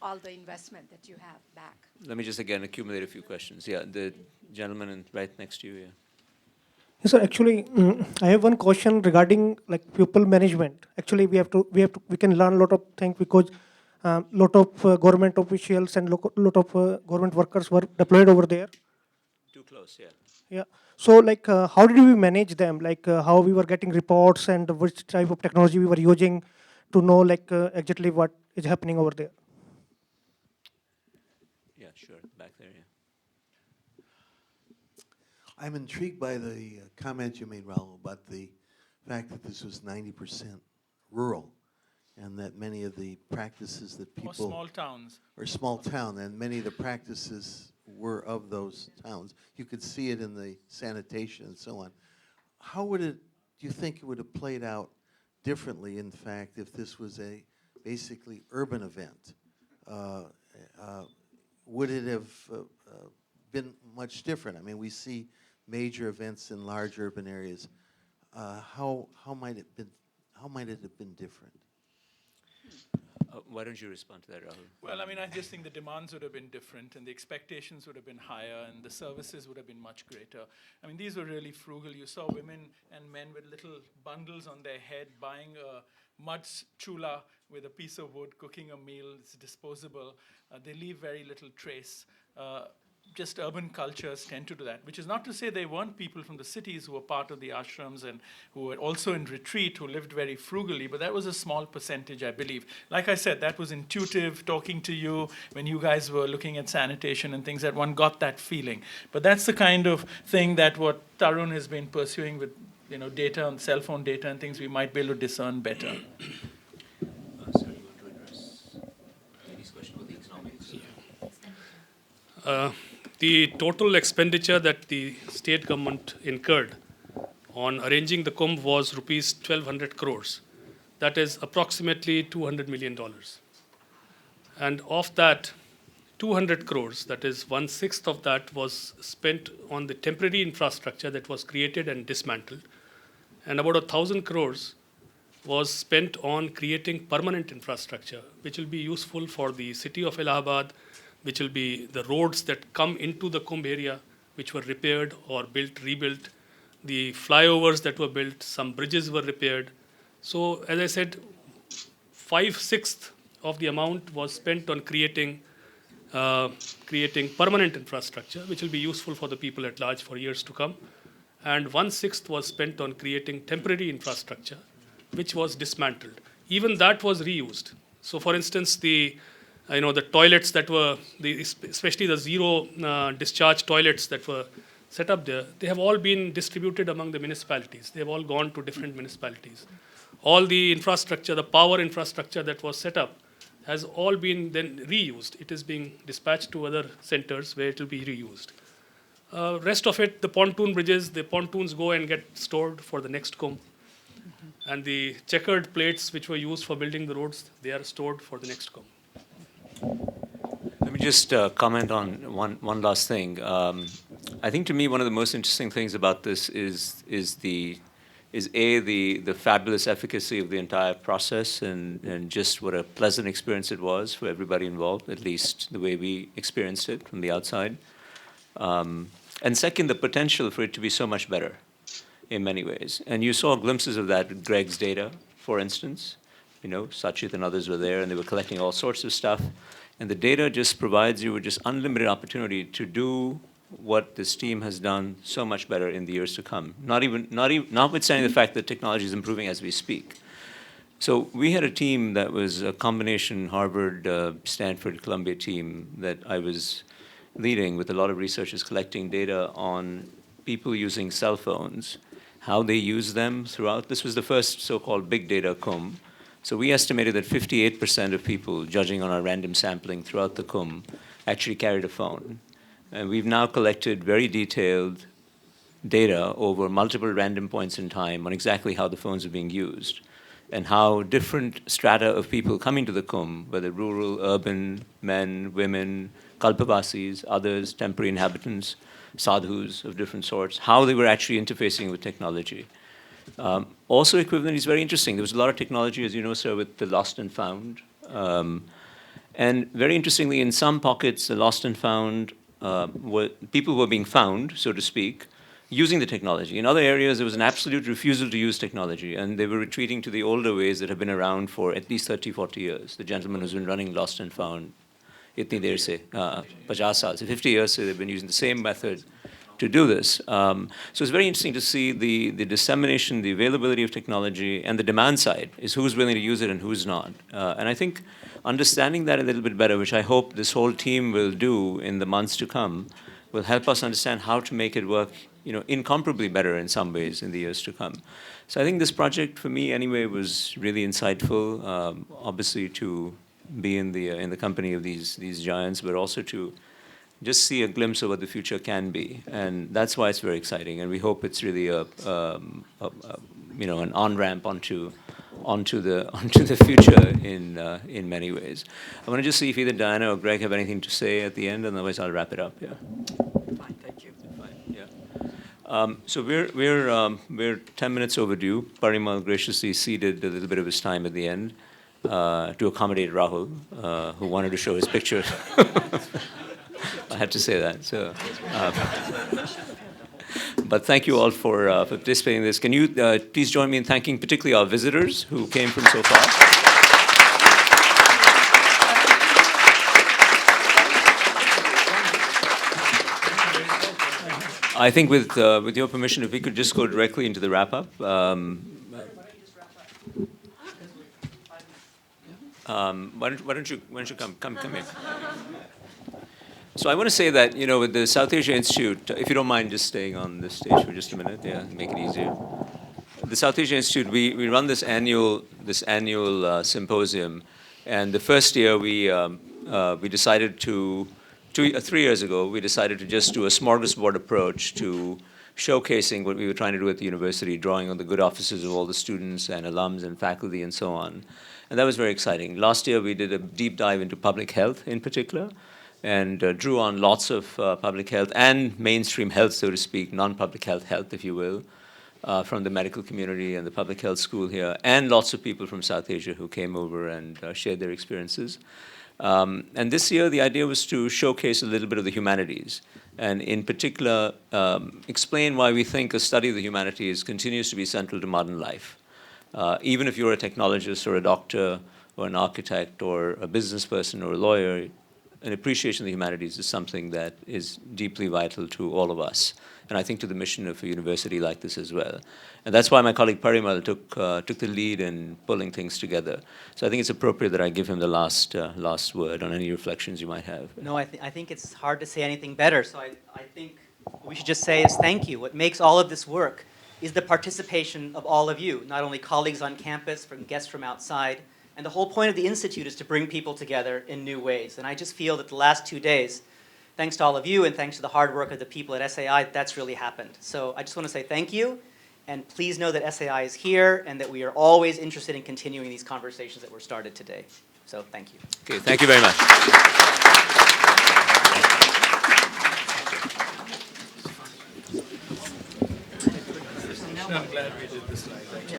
all the investment that you have back? Let me just again accumulate a few questions. Yeah, the gentleman right next to you, yeah. Yes, sir. Actually, I have one question regarding like pupil management. Actually, we can learn a lot of things because lot of government officials and lot of government workers were deployed over there. Too close, yeah. Yeah. So, like, how did we manage them? Like, how we were getting reports and which type of technology we were using to know, like, exactly what is happening over there. Yeah, sure. Back there, yeah. I'm intrigued by the comment you made, Rahul, about the fact that this was 90% rural, and that many of the practices that people... Or small towns. Or small town, and many of the practices were of those towns. You could see it in the sanitation and so on. How would it, do you think it would have played out differently, in fact, if this was a basically urban event? Would it have been much different? I mean, we see major events in large urban areas. How might it have been different? Why don't you respond to that, Rahul? Well, I mean, I just think the demands would have been different, and the expectations would have been higher, and the services would have been much greater. I mean, these were really frugal. You saw women and men with little bundles on their head buying a mud chula with a piece of wood, cooking a meal. It's disposable. They leave very little trace. Just urban cultures tend to do that, which is not to say there weren't people from the cities who were part of the ashrams and who were also in retreat, who lived very frugally, but that was a small percentage, I believe. Like I said, that was intuitive, talking to you when you guys were looking at sanitation and things, that one got that feeling. But that's the kind of thing that what Tarun has been pursuing with, you know, data and cell phone data and things, we might be able to discern better. Sorry, you want to address Ladi's question about the economics? The total expenditure that the state government incurred on arranging the Kumbh was rupees 1,200 crores. That is approximately $200 million. And of that, 200 crores, that is 1/6 of that, was spent on the temporary infrastructure that was created and dismantled. And about 1,000 crores was spent on creating permanent infrastructure, which will be useful for the city of Allahabad, which will be the roads that come into the Kumbh area, which were repaired or built, rebuilt, the flyovers that were built, some bridges were repaired. So as I said, 5/6 of the amount was spent on creating permanent infrastructure, which will be useful for the people at large for years to come. And 1/6 was spent on creating temporary infrastructure, which was dismantled. Even that was reused. So for instance, the toilets that were, especially the zero discharge toilets that were set up there, they have all been distributed among the municipalities. They have all gone to different municipalities. All the infrastructure, the power infrastructure that was set up, has all been then reused. It is being dispatched to other centers where it will be reused. Rest of it, the pontoon bridges, the pontoons go and get stored for the next Kumbh. And the checkered plates which were used for building the roads, they are stored for the next Kumbh. Let me just comment on one last thing. I think to me one of the most interesting things about this is the fabulous efficacy of the entire process and just what a pleasant experience it was for everybody involved, at least the way we experienced it from the outside. And second, the potential for it to be so much better in many ways. And you saw glimpses of that with Gregg's data, for instance. Sachit and others were there, and they were collecting all sorts of stuff. And the data just provides you with just unlimited opportunity to do what this team has done so much better in the years to come. Notwithstanding the fact that technology is improving as we speak. So we had a team that was a combination Harvard, Stanford, Columbia team that I was leading with a lot of researchers collecting data on people using cell phones, how they use them throughout. This was the first so-called big data Kumbh. So we estimated that 58% of people, judging on our random sampling throughout the Kumbh, actually carried a phone. And we've now collected very detailed data over multiple random points in time on exactly how the phones are being used and how different strata of people coming to the Kumbh, whether rural, urban, men, women, Kalpavasis, others, temporary inhabitants, sadhus of different sorts, how they were actually interfacing with technology. Also equivalent is very interesting. There was a lot of technology, as you know, sir, with the lost and found. And very interestingly, in some pockets, the lost and found, people were being found, so to speak, using the technology. In other areas, there was an absolute refusal to use technology, and they were retreating to the older ways that have been around for at least 30, 40 years. The gentleman who's been running lost and found, itni der se, 50 saal se, 50 years se, they've been using the same method to do this. So it's very interesting to see the dissemination, the availability of technology, and the demand side is who's willing to use it and who's not. And I think understanding that a little bit better, which I hope this whole team will do in the months to come, will help us understand how to make it work, incomparably better in some ways in the years to come. So I think this project, for me anyway, was really insightful, obviously to be in the company of these giants, but also to just see a glimpse of what the future can be. And that's why it's very exciting. And we hope it's really an on-ramp onto the future in many ways. I want to just see if either Diana or Gregg have anything to say at the end, and otherwise I'll wrap it up. Yeah. Fine, thank you. Fine, yeah. So we're 10 minutes overdue. Parimal graciously ceded a little bit of his time at the end to accommodate Rahul, who wanted to show his picture. I had to say that. So, but thank you all for participating in this. Can you please join me in thanking particularly our visitors who came from so far? I think with your permission, if we could just go directly into the wrap-up. Why don't you come in? So I want to say that, with the South Asia Institute, if you don't mind just staying on this stage for just a minute, make it easier. The South Asia Institute, we run this annual symposium, and the first year we decided 3 years ago, we decided to just do a smorgasbord approach to showcasing what we were trying to do at the university, drawing on the good offices of all the students and alums and faculty and so on. And that was very exciting. Last year we did a deep dive into public health in particular, and drew on lots of public health and mainstream health, so to speak, non-public health, if you will, from the medical community and the public health school here, and lots of people from South Asia who came over and shared their experiences. And this year, the idea was to showcase a little bit of the humanities, and in particular, explain why we think a study of the humanities continues to be central to modern life. Even if you're a technologist or a doctor or an architect or a business person or a lawyer, an appreciation of the humanities is something that is deeply vital to all of us, and I think to the mission of a university like this as well. And that's why my colleague Parimal took the lead in pulling things together. So I think it's appropriate that I give him the last word on any reflections you might have. No, I think it's hard to say anything better. So I think what we should just say is thank you. What makes all of this work is the participation of all of you, not only colleagues on campus, from guests from outside. And the whole point of the Institute is to bring people together in new ways. And I just feel that the last 2 days, thanks to all of you and thanks to the hard work of the people at SAI, that's really happened. So I just want to say thank you. And please know that SAI is here and that we are always interested in continuing these conversations that were started today. So thank you. Okay, thank you very much. I'm glad we did this slide.